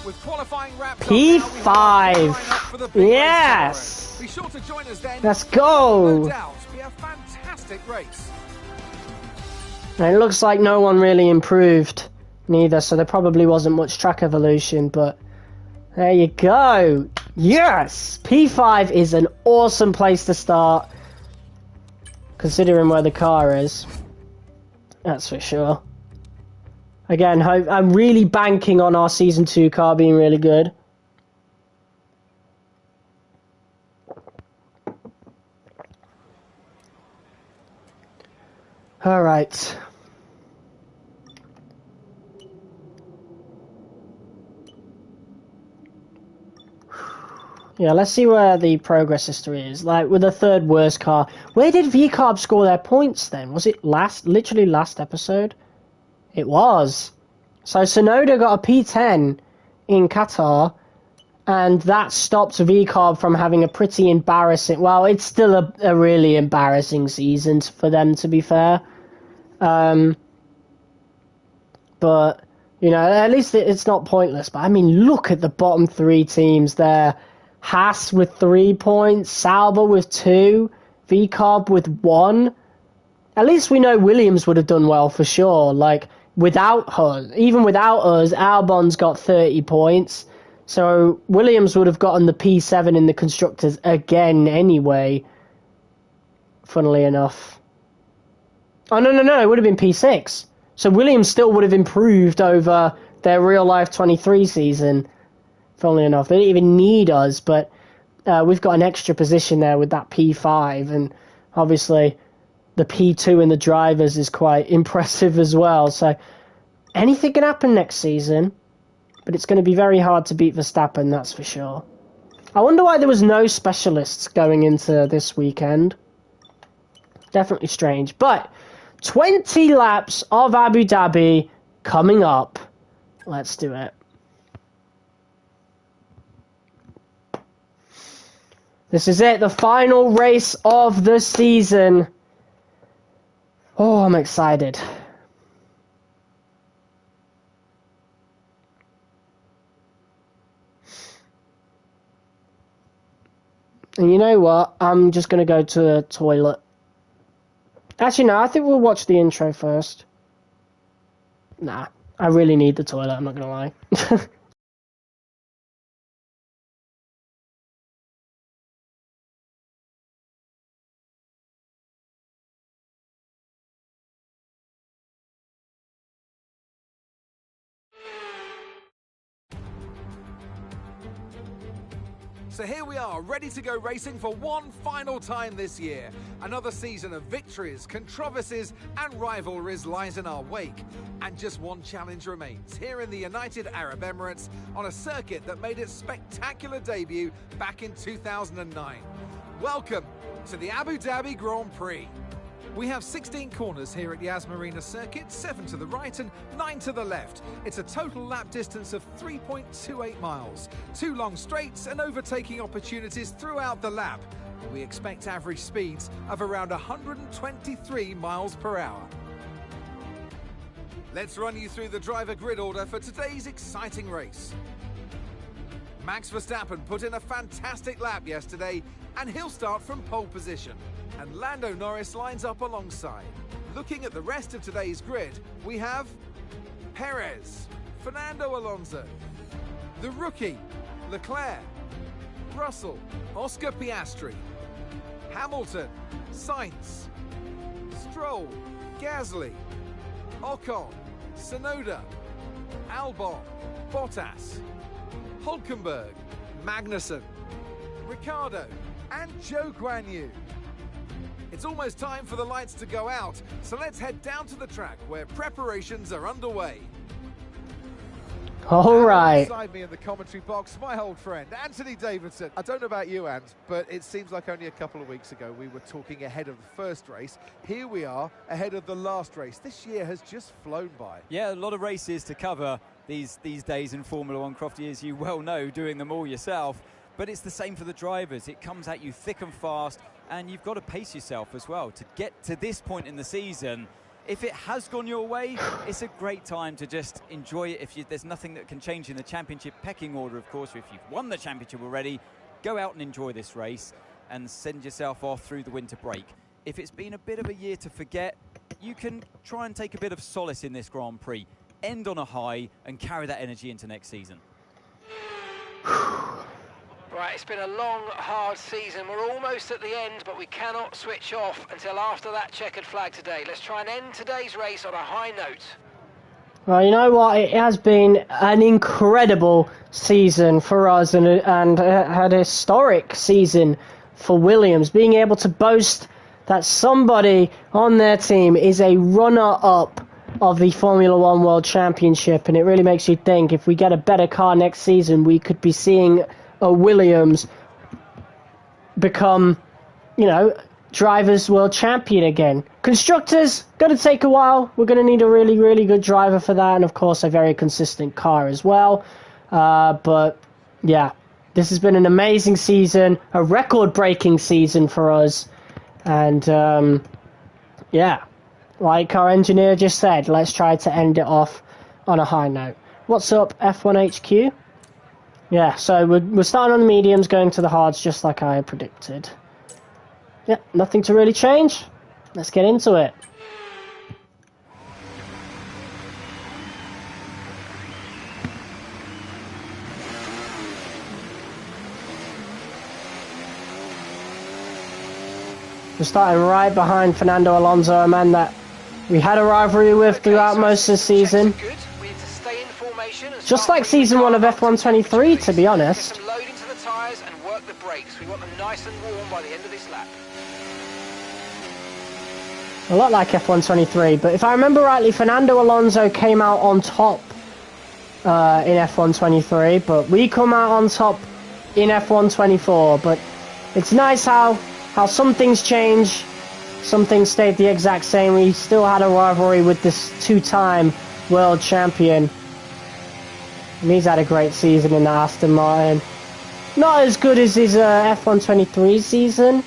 With qualifying wrapped P5! Yes! Be sure to join us then. Let's go! No doubt, be a fantastic race. And it looks like no one really improved neither, so there probably wasn't much track evolution, but there you go. Yes! P5 is an awesome place to start, considering where the car is. That's for sure. Again, I'm really banking on our Season 2 car being really good. Alright. Yeah, let's see where the progress history is. Like, with the third worst car. Where did VCarb score their points then? Was it literally last episode? It was. So Sonoda got a P10 in Qatar, and that stopped VCarb from having a pretty embarrassing... Well, it's still a really embarrassing season for them, to be fair. But, you know, at least it's not pointless. But, I mean, look at the bottom three teams there. Haas with 3 points, Sauber with 2, VCarb with 1. At least we know Williams would have done well for sure. Like, without us, even without us, Albon's got 30 points. So Williams would have gotten the P7 in the Constructors again anyway, funnily enough. Oh, no, it would have been P6. So Williams still would have improved over their real-life 23 season, funnily enough. They didn't even need us, but we've got an extra position there with that P5, and obviously the P2 in the drivers is quite impressive as well. So anything can happen next season, but it's going to be very hard to beat Verstappen, that's for sure. I wonder why there was no specialists going into this weekend. Definitely strange. But 20 laps of Abu Dhabi coming up. Let's do it. This is it, the final race of the season. Oh, I'm excited. And you know what? I'm just going to go to the toilet. Actually, no, I think we'll watch the intro first. Nah, I really need the toilet, I'm not going to lie. So here we are, ready to go racing for one final time this year. Another season of victories, controversies and rivalries lies in our wake. And just one challenge remains, here in the United Arab Emirates, on a circuit that made its spectacular debut back in 2009. Welcome to the Abu Dhabi Grand Prix. We have 16 corners here at Yas Marina Circuit, 7 to the right and 9 to the left. It's a total lap distance of 3.28 miles, 2 long straights and overtaking opportunities throughout the lap. We expect average speeds of around 123 miles per hour. Let's run you through the driver grid order for today's exciting race. Max Verstappen put in a fantastic lap yesterday, and he'll start from pole position. And Lando Norris lines up alongside. Looking at the rest of today's grid, we have Perez, Fernando Alonso, the rookie, Leclerc, Russell, Oscar Piastri, Hamilton, Sainz, Stroll, Gasly, Ocon, Tsunoda, Albon, Bottas, Hülkenberg, Magnussen, Ricciardo, and Zhou Guanyu. It's almost time for the lights to go out, so let's head down to the track where preparations are underway. All right. Beside me in the commentary box, my old friend, Anthony Davidson. I don't know about you, Ant, but it seems like only a couple of weeks ago we were talking ahead of the first race. Here we are, ahead of the last race. This year has just flown by. Yeah, a lot of races to cover these days in Formula One, Crofty, as you well know, doing them all yourself. But it's the same for the drivers. It comes at you thick and fast, and you've got to pace yourself as well to get to this point in the season. If it has gone your way, it's a great time to just enjoy it. There's nothing that can change in the championship pecking order, of course. If you've won the championship already, go out and enjoy this race and send yourself off through the winter break. If it's been a bit of a year to forget, you can try and take a bit of solace in this Grand Prix. End on a high and carry that energy into next season. Right, it's been a long, hard season. We're almost at the end, but we cannot switch off until after that checkered flag today. Let's try and end today's race on a high note. Well, you know what? It has been an incredible season for us and had a historic season for Williams, being able to boast that somebody on their team is a runner-up of the Formula One World Championship, and it really makes you think if we get a better car next season, we could be seeing a Williams become, you know, drivers world champion again. Constructors, going to take a while. We're going to need a really, really good driver for that, and of course a very consistent car as well. But yeah, this has been an amazing season, a record-breaking season for us, and yeah, like our engineer just said, let's try to end it off on a high note. What's up, F1 HQ? Yeah, so we're starting on the mediums, going to the hards, just like I predicted. Yeah, nothing to really change. Let's get into it. We're starting right behind Fernando Alonso, a man that we had a rivalry with throughout most of the season. Just like season 1 of F1 23, to be honest. Load into the tyres and work the brakes. We want them nice and warm by the end of this lap. A lot like F1 23, but if I remember rightly, Fernando Alonso came out on top in F1 23, but we come out on top in F1 24. But it's nice how some things change, some things stayed the exact same. We still had a rivalry with this two-time world champion. And he's had a great season in the Aston Martin. Not as good as his F1 23 season,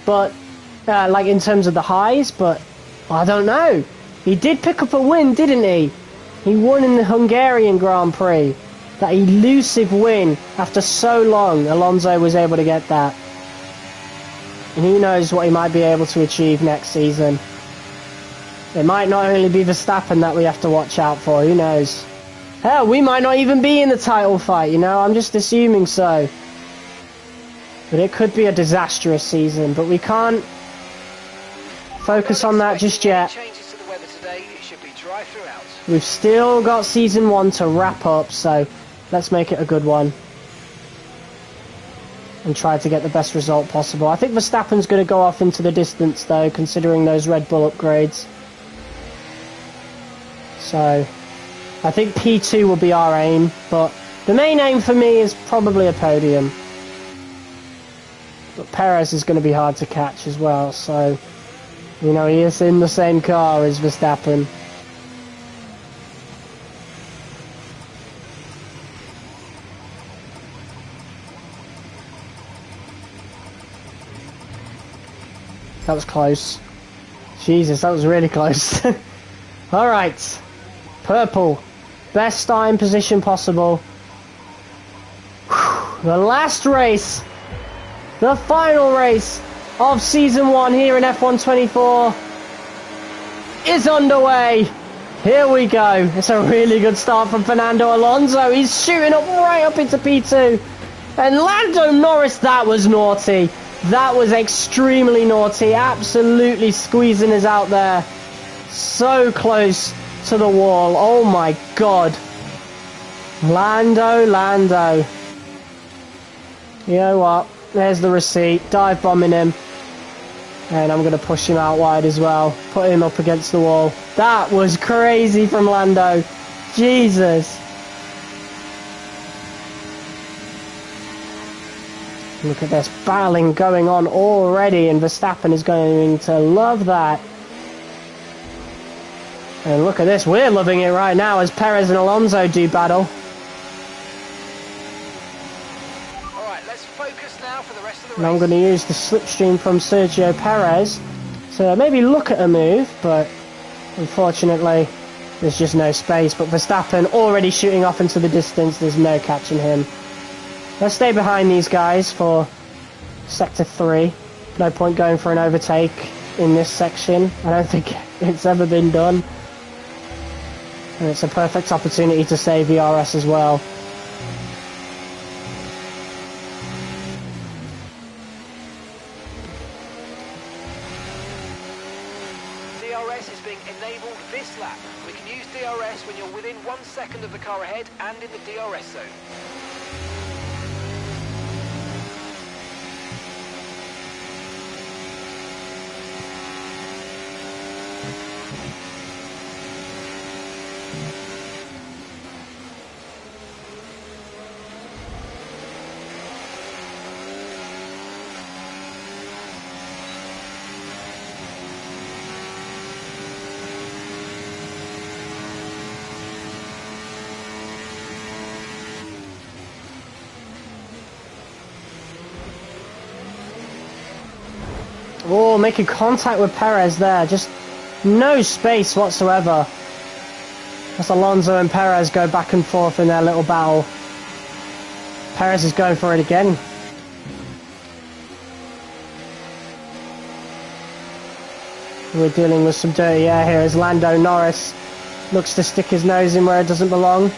but like in terms of the highs, but I don't know. He did pick up a win, didn't he? He won in the Hungarian Grand Prix. That elusive win after so long, Alonso was able to get that. And who knows what he might be able to achieve next season. It might not only be Verstappen that we have to watch out for, who knows. Hell, we might not even be in the title fight, you know, I'm just assuming so. But it could be a disastrous season, but we can't focus on that just yet. Changes to the weather today, it should be dry throughout. We've still got season 1 to wrap up, so let's make it a good one. And try to get the best result possible. I think Verstappen's going to go off into the distance, though, considering those Red Bull upgrades. So I think P2 will be our aim, but the main aim for me is probably a podium. But Perez is going to be hard to catch as well, so, you know, he is in the same car as Verstappen. That was close. Jesus, that was really close. Alright. Purple. Best starting position possible. The last race. The final race of Season 1 here in F1 24 is underway. Here we go. It's a really good start from Fernando Alonso. He's shooting up right up into P2. And Lando Norris, that was naughty. That was extremely naughty. Absolutely squeezing us out there. So close to the wall. Oh my god. Lando. You know what? There's the receipt. Dive bombing him. And I'm going to push him out wide as well. Put him up against the wall. That was crazy from Lando. Jesus. Look at this battling going on already, and Verstappen is going to love that. And look at this, we're loving it right now as Perez and Alonso do battle. Alright, let's focus now for the rest of the race. And I'm going to use the slipstream from Sergio Perez to maybe look at a move, but unfortunately there's just no space. But Verstappen already shooting off into the distance, there's no catching him. Let's stay behind these guys for Sector 3. No point going for an overtake in this section. I don't think it's ever been done. And it's a perfect opportunity to save ERS as well. DRS is being enabled this lap. We can use DRS when you're within 1 second of the car ahead and in the DRS zone. Oh, making contact with Perez there. Just no space whatsoever. As Alonso and Perez go back and forth in their little battle. Perez is going for it again. We're dealing with some dirty air here as Lando Norris looks to stick his nose in where it doesn't belong.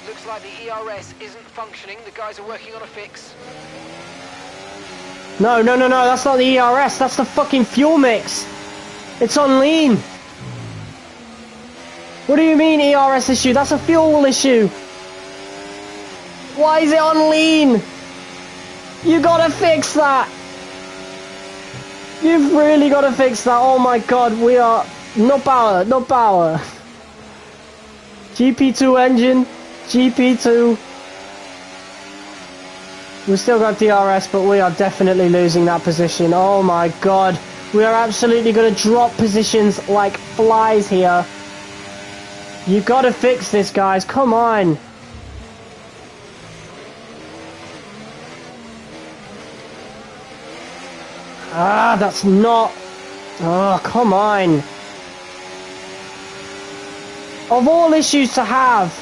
Looks like the ERS isn't functioning. The guys are working on a fix. No, that's not the ERS, that's the fucking fuel mix. It's on lean. What do you mean ERS issue? That's a fuel issue. Why is it on lean? You gotta fix that. You've really gotta fix that. Oh my god, we are... No power. GP2 engine. GP2. We've still got DRS, but we are definitely losing that position. Oh my god. We are absolutely going to drop positions like flies here. You got to fix this, guys. Come on. Ah, that's not... Oh, come on. Of all issues to have,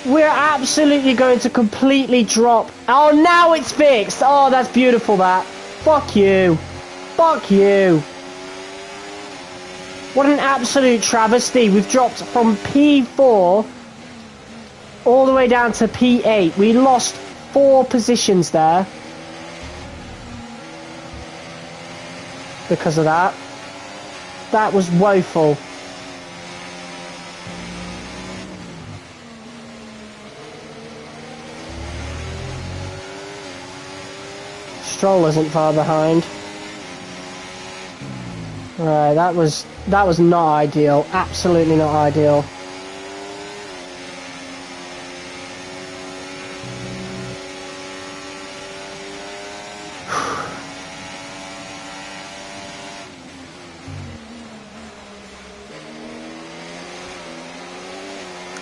we're absolutely going to completely drop... Oh, now it's fixed. Oh, that's beautiful, that. Fuck you. Fuck you. What an absolute travesty. We've dropped from P4 all the way down to P8. We lost 4 positions there because of that. That was woeful. Stroll isn't far behind. Right, that was not ideal. Absolutely not ideal.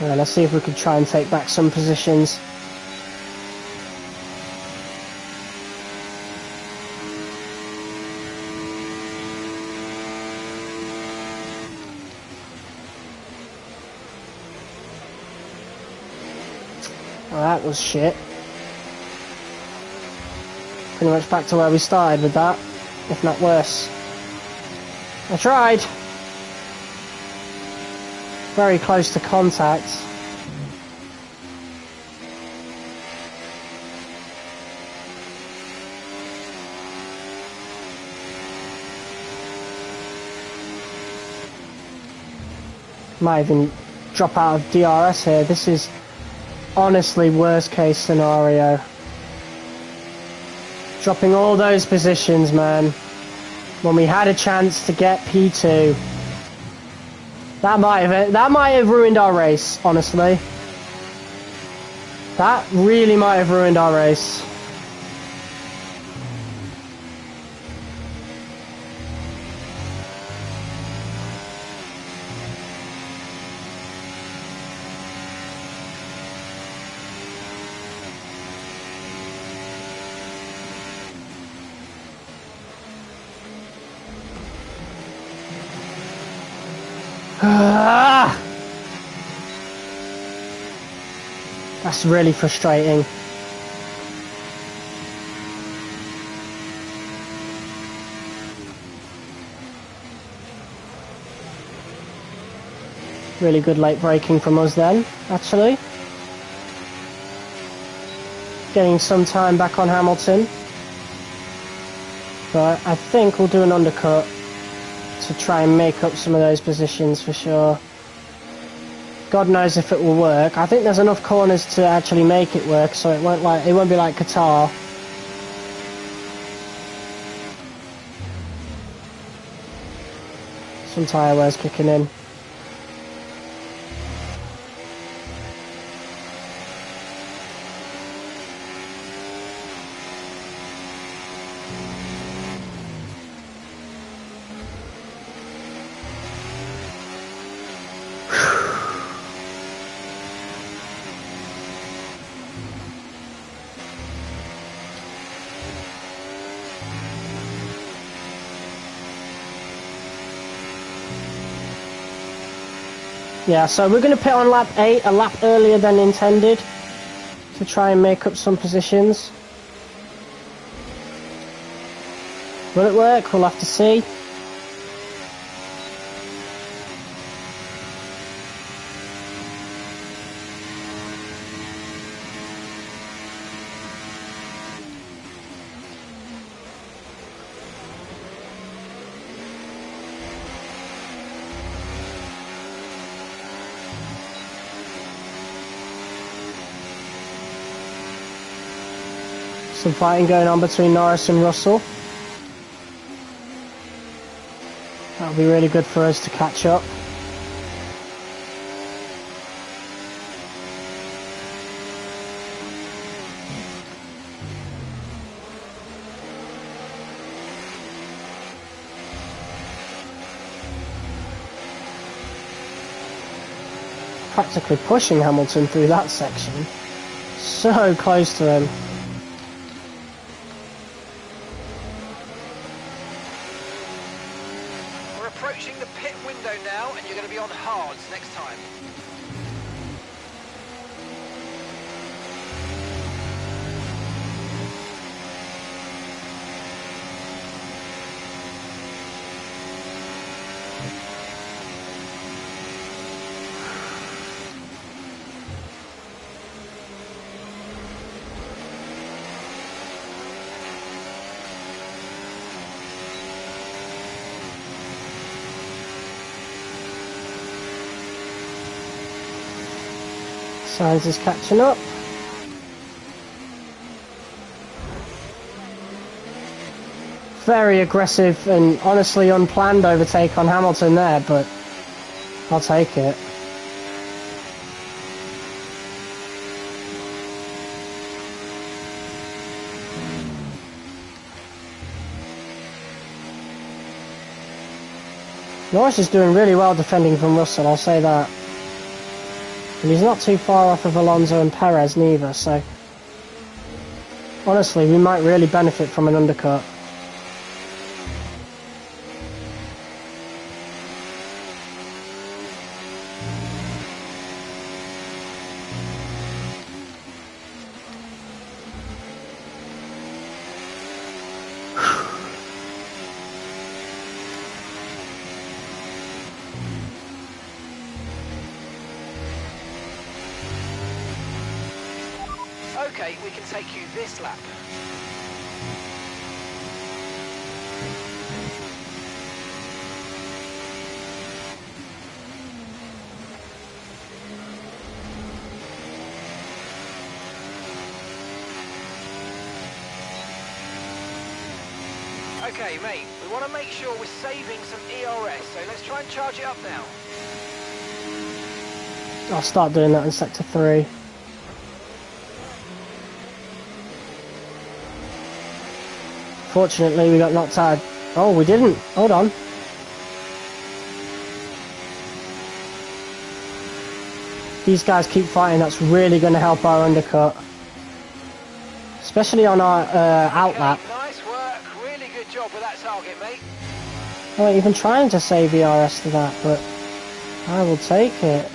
Right, let's see if we can try and take back some positions. Well, that was shit. Pretty much back to where we started with that, if not worse. I tried. Very close to contact. Might even drop out of DRS here. This is honestly worst case scenario. Dropping all those positions, man. When we had a chance to get P2. That might have ruined our race, honestly. That really might have ruined our race. That's really frustrating. Really good late braking from us then, actually. Getting some time back on Hamilton. But I think we'll do an undercut to try and make up some of those positions for sure. God knows if it will work. I think there's enough corners to actually make it work, so it won't be like Qatar. Some tyre wear's kicking in. Yeah, so we're going to pit on lap 8, a lap earlier than intended, to try and make up some positions. Will it work? We'll have to see. Some fighting going on between Norris and Russell. That'll be really good for us to catch up. Practically pushing Hamilton through that section. So close to him. Approaching the pit window now, and you're going to be on hards next time. Sainz is catching up. Very aggressive and honestly unplanned overtake on Hamilton there, but I'll take it. Norris is doing really well defending from Russell, I'll say that. And he's not too far off of Alonso and Perez neither, so honestly we might really benefit from an undercut. Okay, we can take you this lap. Okay, mate, we want to make sure we're saving some ERS, so let's try and charge it up now. I'll start doing that in Sector 3. Fortunately, we got knocked out. Oh, we didn't. Hold on. These guys keep fighting. That's really going to help our undercut. Especially on our outlap. Okay, nice work. Really good job with that target, mate. I wasn't even trying to save ERS to that, but I will take it.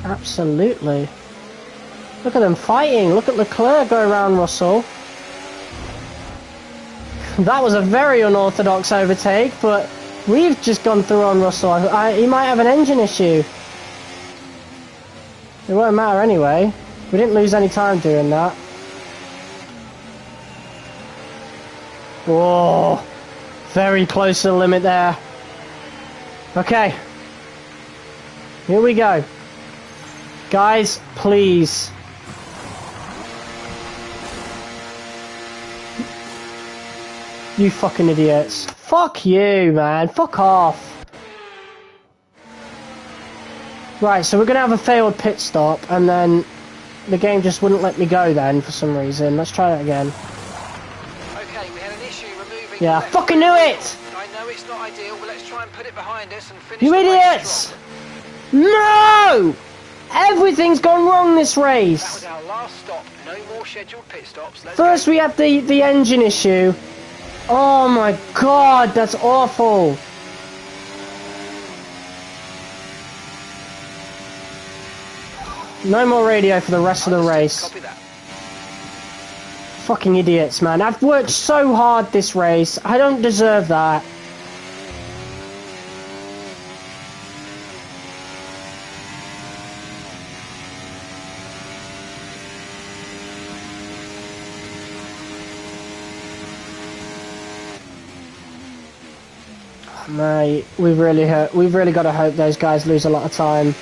Absolutely. Look at them fighting. Look at Leclerc go around Russell. That was a very unorthodox overtake, but we've just gone through on Russell. He might have an engine issue. It won't matter anyway. We didn't lose any time doing that. Whoa. Very close to the limit there. Okay. Here we go. Guys, please. You fucking idiots. Fuck you, man. Fuck off. Right, so we're going to have a failed pit stop, and then the game just wouldn't let me go then for some reason. Let's try that again. Okay, we had an issue removing... Yeah, I fucking knew it! I know it's not ideal, but let's try and put it behind us and finish You the race idiots! strong. No! Everything's gone wrong this That race. was our last stop. No more scheduled pit stops. Let's First go. we had the engine issue. Oh my god, that's awful. No more radio for the rest of the race. Copy that. Fucking idiots, man. I've worked so hard this race. I don't deserve that. Mate, we've really got to hope those guys lose a lot of time.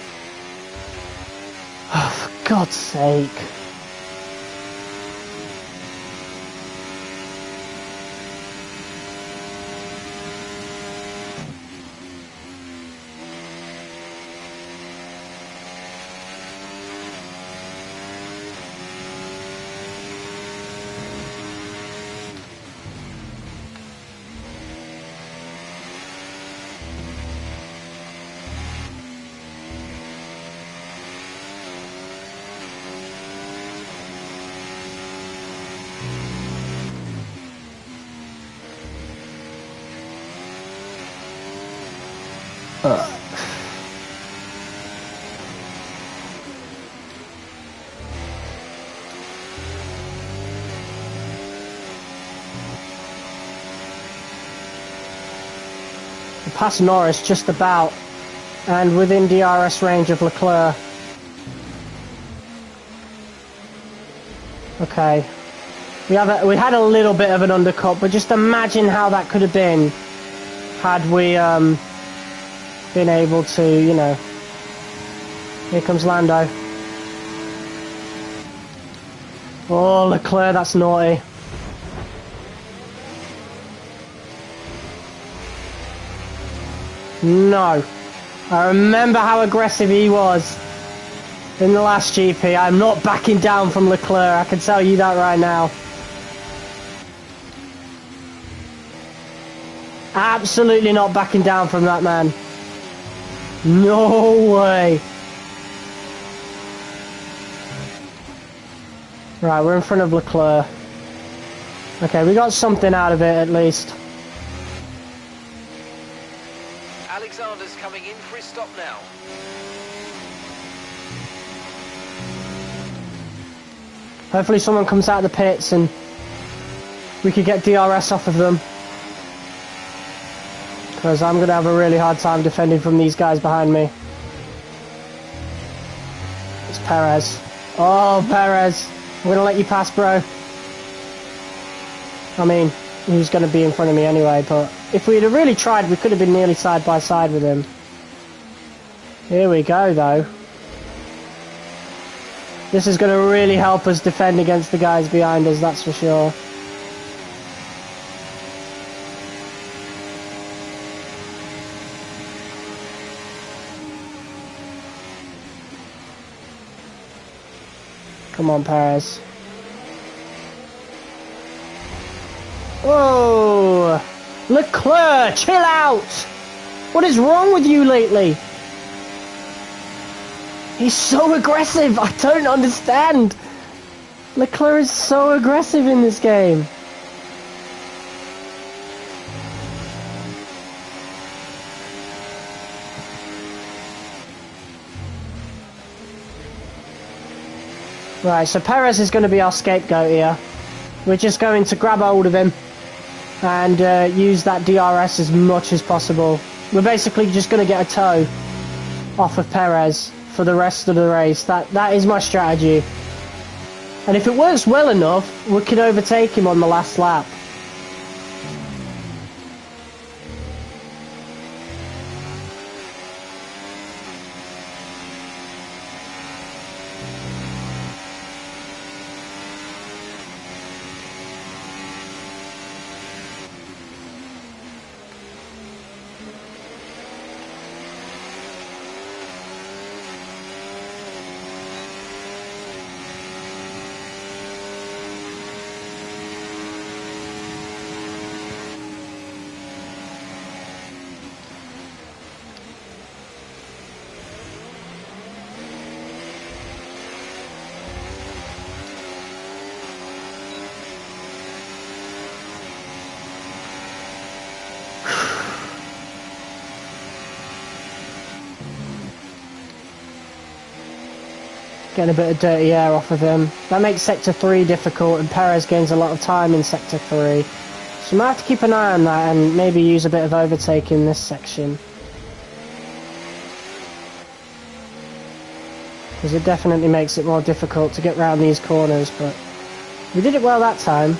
Oh, for God's sake. Past Norris just about, and within DRS range of Leclerc. Okay, we had a little bit of an undercut, but just imagine how that could have been had we been able to, you know. Here comes Lando. Oh, Leclerc, that's naughty. No. I remember how aggressive he was in the last GP. I'm not backing down from Leclerc, I can tell you that right now. Absolutely not backing down from that man. No way. Right, we're in front of Leclerc. Okay, we got something out of it at least. Alexander's coming in for his stop now. Hopefully someone comes out of the pits and we could get DRS off of them. Because I'm going to have a really hard time defending from these guys behind me. It's Perez. Oh, Perez. I'm going to let you pass, bro. I mean, he was going to be in front of me anyway, but if we'd have really tried, we could have been nearly side by side with him. Here we go, though. This is going to really help us defend against the guys behind us, that's for sure. Come on, Perez. Whoa! Leclerc, chill out! What is wrong with you lately? He's so aggressive, I don't understand. Leclerc is so aggressive in this game. Right, so Perez is going to be our scapegoat here. We're just going to grab hold of him and use that DRS as much as possible. We're basically just going to get a tow off of Perez for the rest of the race. That is my strategy. And if it works well enough, we can overtake him on the last lap. Getting a bit of dirty air off of him. That makes Sector 3 difficult, and Perez gains a lot of time in Sector 3. So I might have to keep an eye on that and maybe use a bit of overtake in this section. Because it definitely makes it more difficult to get round these corners, but we did it well that time.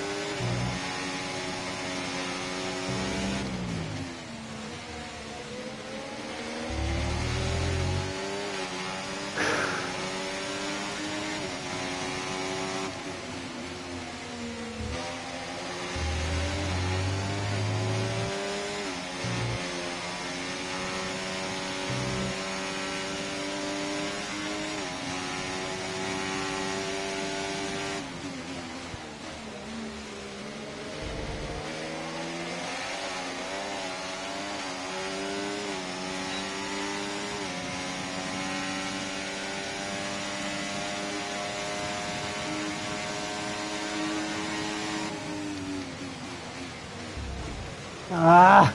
Ah!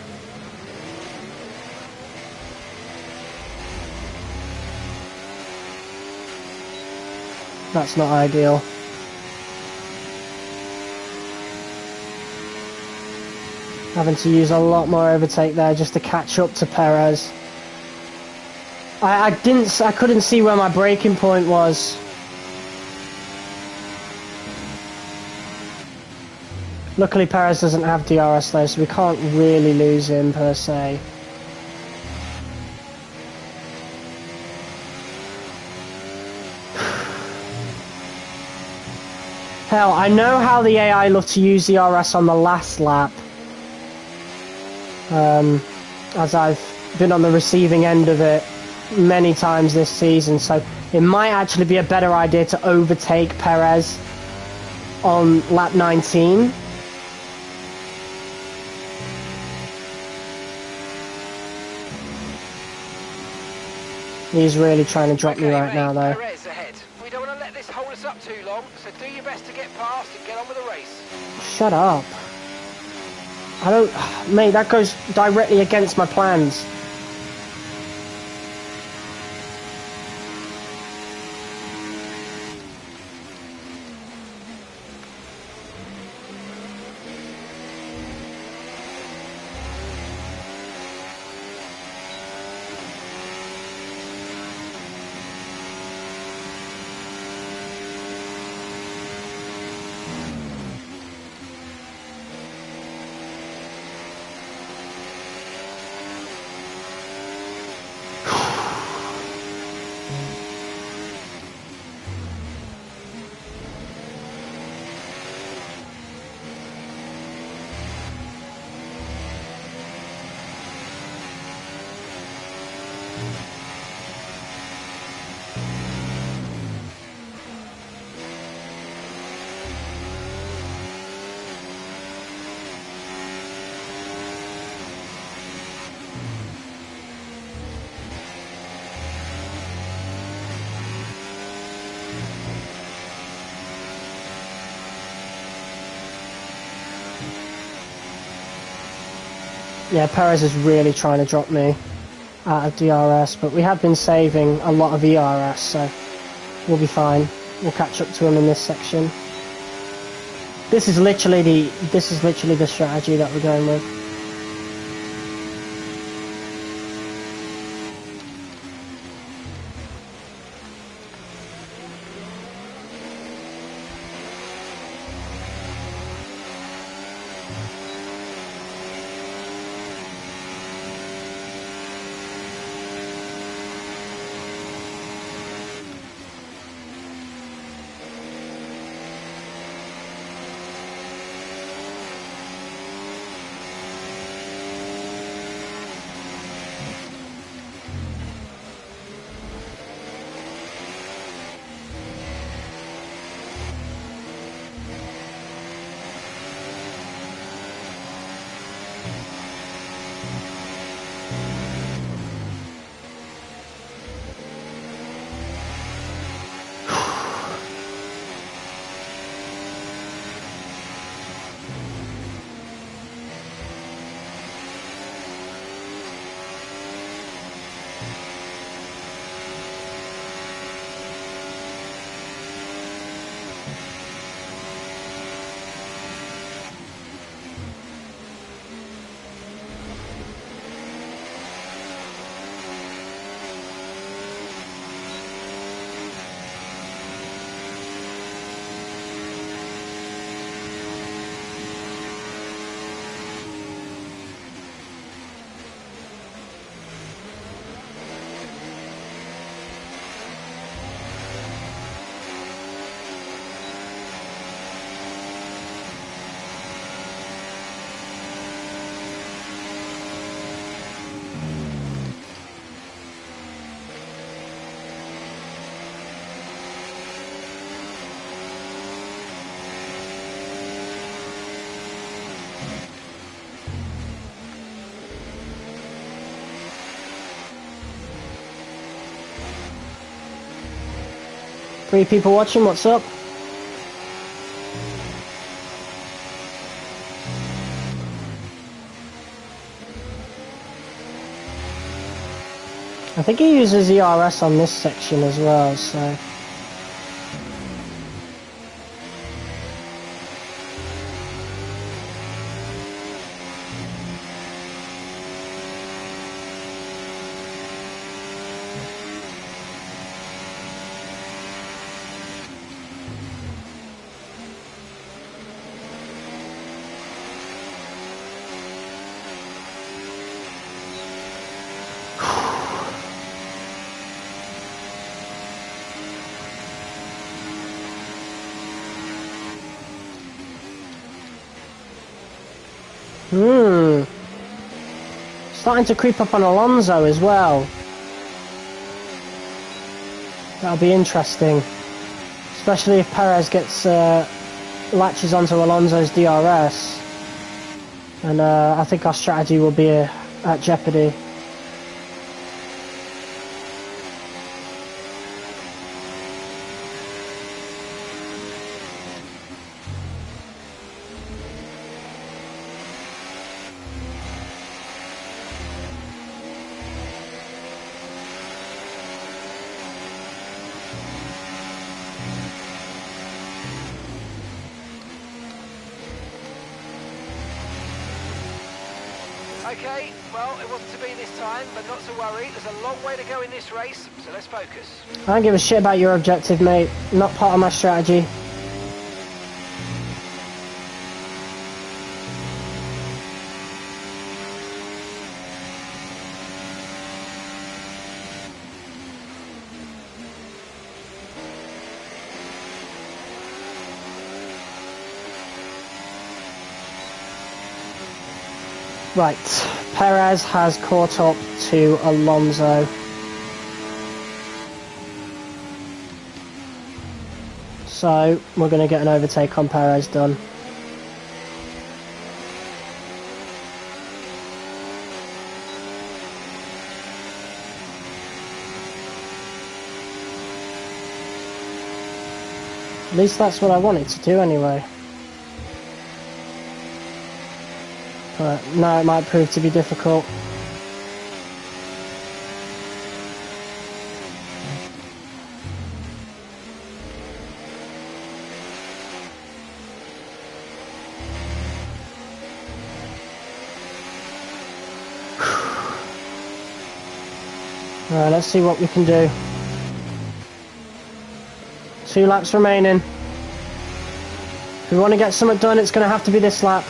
That's not ideal. Having to use a lot more overtake there just to catch up to Perez. I couldn't see where my braking point was. Luckily Perez doesn't have DRS though, so we can't really lose him per se. Hell, I know how the AI love to use DRS on the last lap. As I've been on the receiving end of it many times this season, so it might actually be a better idea to overtake Perez on lap 19. He's really trying to drop me right now, though. Perez ahead. We don't want to let this hold us up too long, so do your best to get past and get on with the race. Shut up. I don't... Mate, that goes directly against my plans. Yeah, Perez is really trying to drop me out of DRS, but we have been saving a lot of ERS, so we'll be fine. We'll catch up to him in this section. This is literally the strategy that we're going with. Three people watching, what's up? I think he uses ERS on this section as well, so... Starting to creep up on Alonso as well. That'll be interesting. Especially if Perez gets latches onto Alonso's DRS. And I think our strategy will be at jeopardy. Okay, well, it wasn't to be this time, but not to worry. There's a long way to go in this race, so let's focus. I don't give a shit about your objective, mate. Not part of my strategy. Right, Perez has caught up to Alonso. So, we're going to get an overtake on Perez done. At least that's what I wanted to do anyway. But no, it might prove to be difficult. Alright, let's see what we can do. 2 laps remaining. If we want to get something done, it's going to have to be this lap.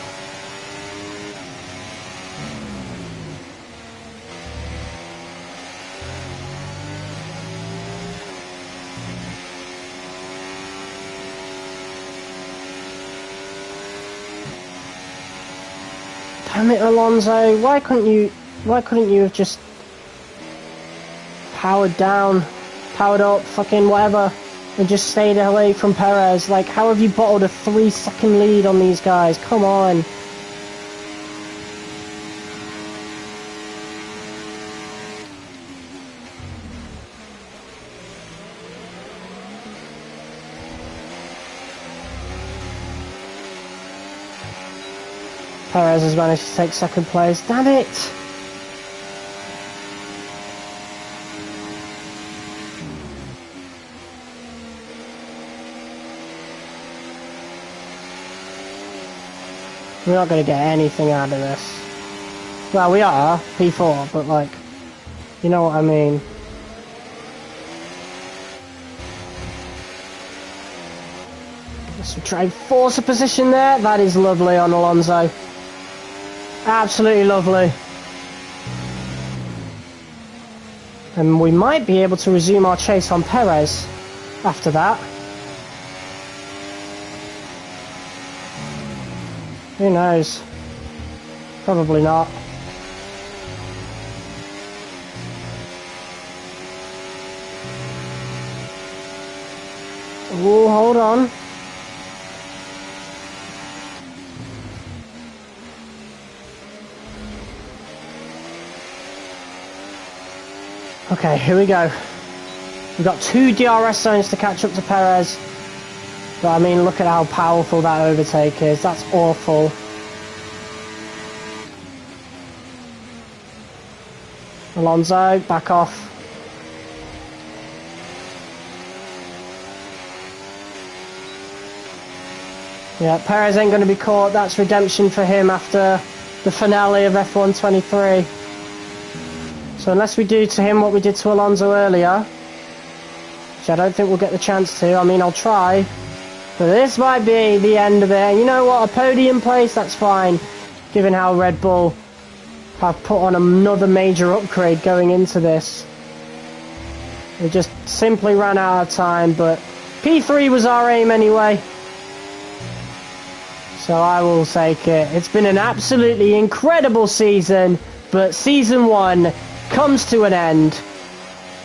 Damn it, Alonso! Why couldn't you have just powered down, powered up, fucking whatever, and just stayed away from Perez? Like, how have you bottled a 3-second lead on these guys? Come on. Perez has managed to take second place. Damn it! We're not going to get anything out of this. Well, we are, P4, but like, you know what I mean. Let's try and force a position there. That is lovely on Alonso. Absolutely lovely. And we might be able to resume our chase on Perez after that. Who knows? Probably not. Oh, hold on. Okay, here we go. We've got 2 DRS zones to catch up to Perez. But I mean, look at how powerful that overtake is. That's awful. Alonso, back off. Yeah, Perez ain't going to be caught. That's redemption for him after the finale of F1 23. So unless we do to him what we did to Alonso earlier, which I don't think we'll get the chance to. I mean, I'll try. But this might be the end of it. And you know what? A podium place, that's fine. Given how Red Bull have put on another major upgrade going into this. We just simply ran out of time. But P3 was our aim anyway. So I will take it. It's been an absolutely incredible season. But season 1 comes to an end.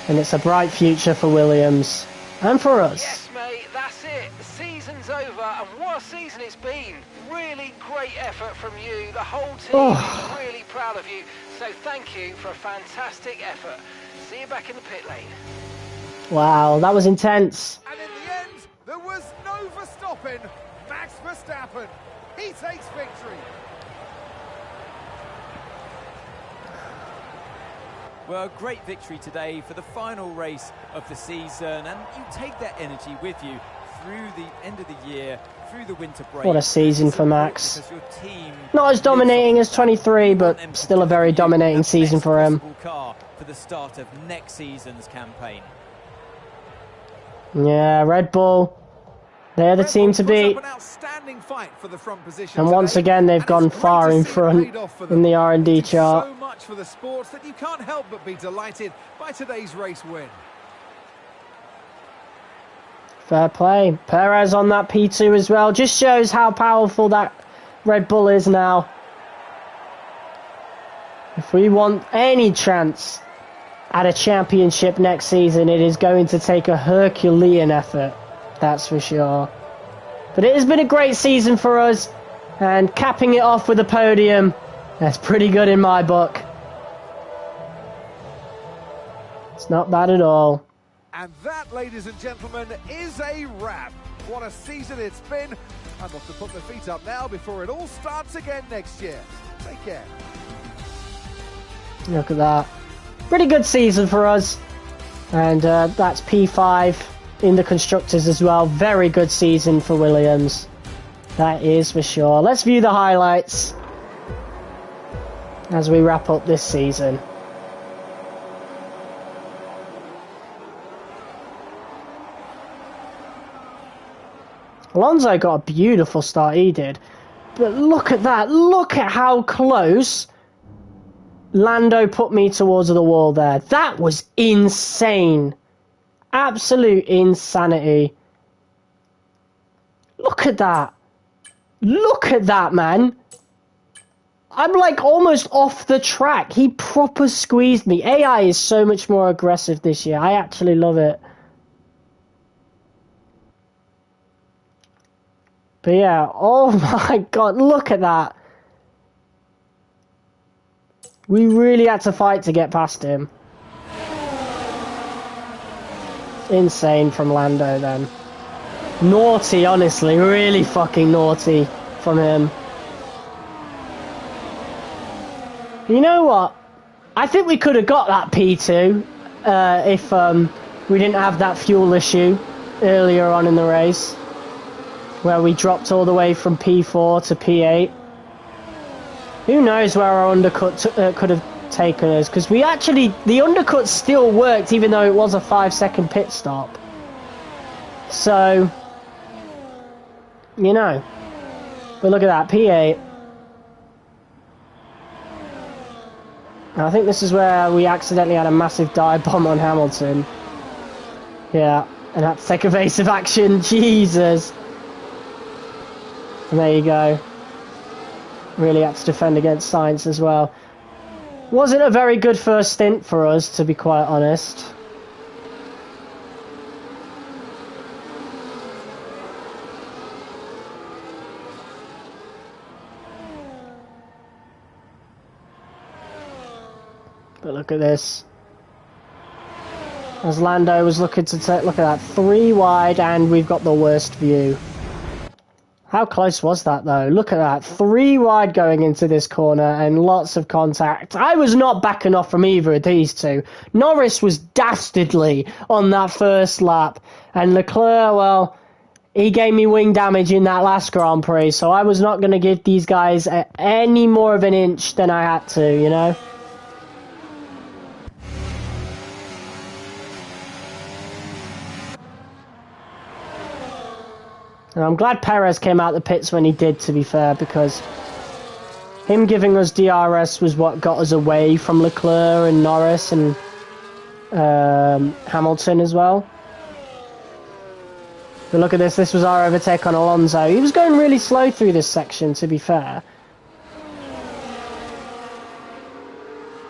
And it's a bright future for Williams. And for us. Yes, mate, that's it. The season's over, and what a season it's been. Really great effort from you. The whole team is really proud of you. So thank you for a fantastic effort. See you back in the pit lane. Wow, that was intense. And in the end, there was no Verstappen. Max Verstappen. He takes victory. Well, great victory today for the final race of the season, and you take that energy with you through the end of the year, through the winter break. What a season for Max. Your team not as dominating as 23, but still a very dominating season for him. Car for the start of next season's campaign. Yeah, Red Bull. They're the team to beat. And once again, they've gone far in front in the R&D chart. So much for the sports that you can't help but be delighted by today's race win. Fair play. Perez on that P2 as well. Just shows how powerful that Red Bull is now. If we want any chance at a championship next season, it is going to take a Herculean effort. That's for sure. But it has been a great season for us, and capping it off with a podium, that's pretty good in my book. It's not bad at all. And that, ladies and gentlemen, is a wrap. What a season it's been. I'm off to put my feet up now before it all starts again next year. Take care. Look at that. Pretty good season for us. And that's P5 in the Constructors as well. Very good season for Williams. That is for sure. Let's view the highlights as we wrap up this season. Alonso got a beautiful start, he did. But look at that. Look at how close Lando put me towards the wall there. That was insane. Absolute insanity. Look at that. Look at that, man. I'm like almost off the track. He proper squeezed me. AI is so much more aggressive this year. I actually love it. But yeah, oh my god, look at that. We really had to fight to get past him. Insane from Lando then. Naughty, honestly, really fucking naughty from him. You know what? I think we could have got that P2 if we didn't have that fuel issue earlier on in the race, where we dropped all the way from P4 to P8. Who knows where our undercut could have taken us, because we actually, the undercut still worked even though it was a 5-second pit stop. So, you know. But look at that, P8. I think this is where we accidentally had a massive dive bomb on Hamilton. Yeah, and had to take evasive action. Jesus. And there you go. Really had to defend against Sainz as well. Wasn't a very good first stint for us, to be quite honest. But look at this. As Lando was looking to take, look at that, 3 wide, and we've got the worst view. How close was that though? Look at that, 3 wide going into this corner and lots of contact. I was not backing off from either of these two. Norris was dastardly on that first lap, and Leclerc, well, he gave me wing damage in that last Grand Prix, so I was not going to give these guys any more of an inch than I had to, you know? And I'm glad Perez came out the pits when he did, to be fair, because him giving us DRS was what got us away from Leclerc and Norris and Hamilton as well. But look at this, this was our overtake on Alonso. He was going really slow through this section, to be fair.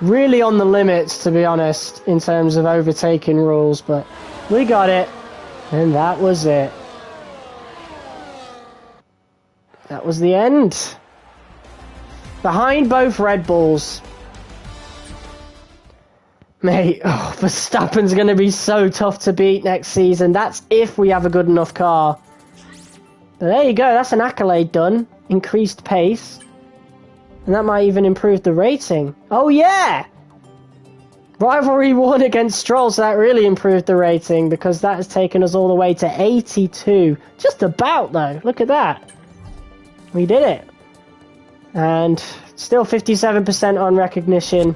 Really on the limits, to be honest, in terms of overtaking rules, but we got it, and that was it. That was the end. Behind both Red Bulls. Mate, oh, Verstappen's going to be so tough to beat next season. That's if we have a good enough car. But there you go, that's an accolade done. Increased pace. And that might even improve the rating. Oh yeah! Rivalry 1 against Stroll, so that really improved the rating, because that has taken us all the way to 82. Just about though, look at that. We did it. And still 57% on recognition.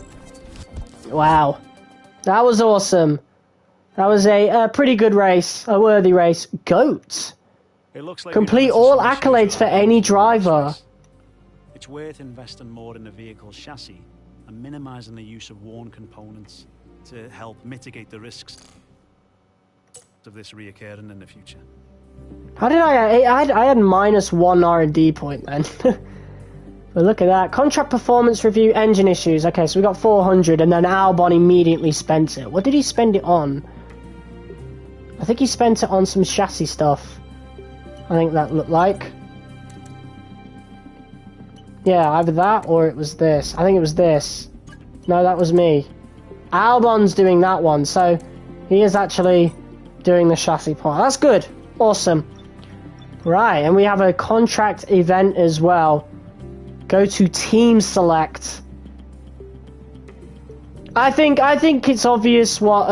Wow. That was awesome. That was a pretty good race. A worthy race. GOAT. It looks like complete all accolades for any driver. It's worth investing more in the vehicle's chassis and minimising the use of worn components to help mitigate the risks of this reoccurring in the future. How did I had -1 R&D point then. But look at that. Contract performance review, engine issues. Okay, so we got 400, and then Albon immediately spent it. What did he spend it on? I think he spent it on some chassis stuff. I think that looked like. Yeah, either that or it was this. I think it was this. No, that was me. Albon's doing that one, so he is actually doing the chassis part. That's good. Awesome. Right, and we have a contract event as well. Go to team select. I think it's obvious what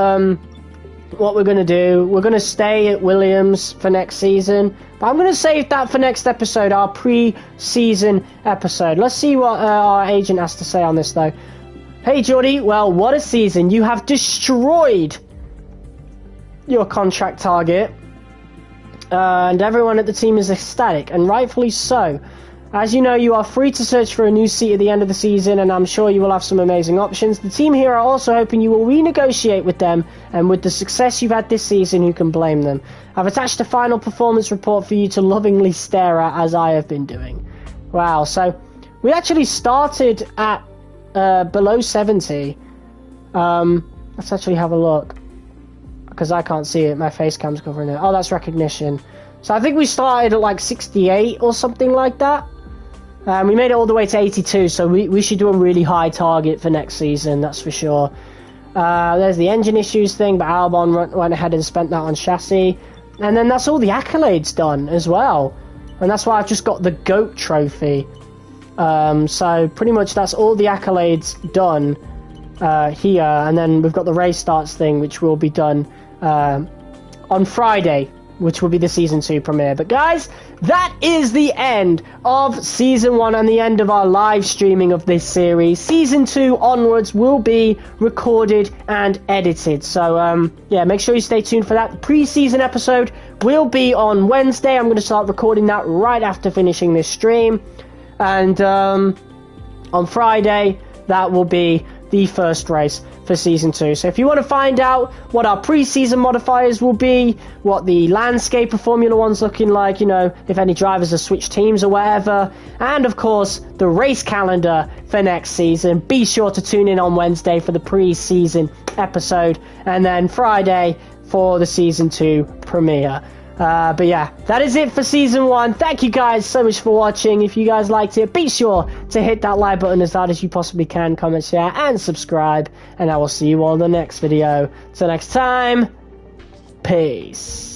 we're gonna do. We're gonna stay at Williams for next season, but I'm gonna save that for next episode, our pre-season episode. Let's see what our agent has to say on this, though. Hey, Jordy. Well, what a season! You have destroyed your contract target, and everyone at the team is ecstatic, and rightfully so. As you know, you are free to search for a new seat at the end of the season, and I'm sure you will have some amazing options. The team here are also hoping you will renegotiate with them, and with the success you've had this season, who can blame them? I've attached a final performance report for you to lovingly stare at, as I have been doing. Wow, so we actually started at below 70. Let's actually have a look, because I can't see it. My face cam's covering it. Oh, that's recognition. So I think we started at like 68 or something like that. We made it all the way to 82, so we should do a really high target for next season, that's for sure. There's the engine issues thing, but Albon went ahead and spent that on chassis. And then that's all the accolades done as well. And that's why I've just got the GOAT trophy. So pretty much that's all the accolades done here. And then we've got the race starts thing, which will be done on Friday, which will be the Season 2 premiere. But guys, that is the end of Season 1 and the end of our live streaming of this series. Season 2 onwards will be recorded and edited. So, yeah, make sure you stay tuned for that. The pre-season episode will be on Wednesday. I'm going to start recording that right after finishing this stream. And on Friday, that will be the first race for Season 2. So if you want to find out what our pre-season modifiers will be, what the landscape of Formula 1's looking like, you know, if any drivers have switched teams or whatever, and of course the race calendar for next season, be sure to tune in on Wednesday for the pre-season episode, and then Friday for the Season 2 premiere. But yeah, that is it for Season 1. Thank you guys so much for watching. If you guys liked it, be sure to hit that like button as hard as you possibly can, comment, share, and subscribe. And I will see you all in the next video. Till next time, peace.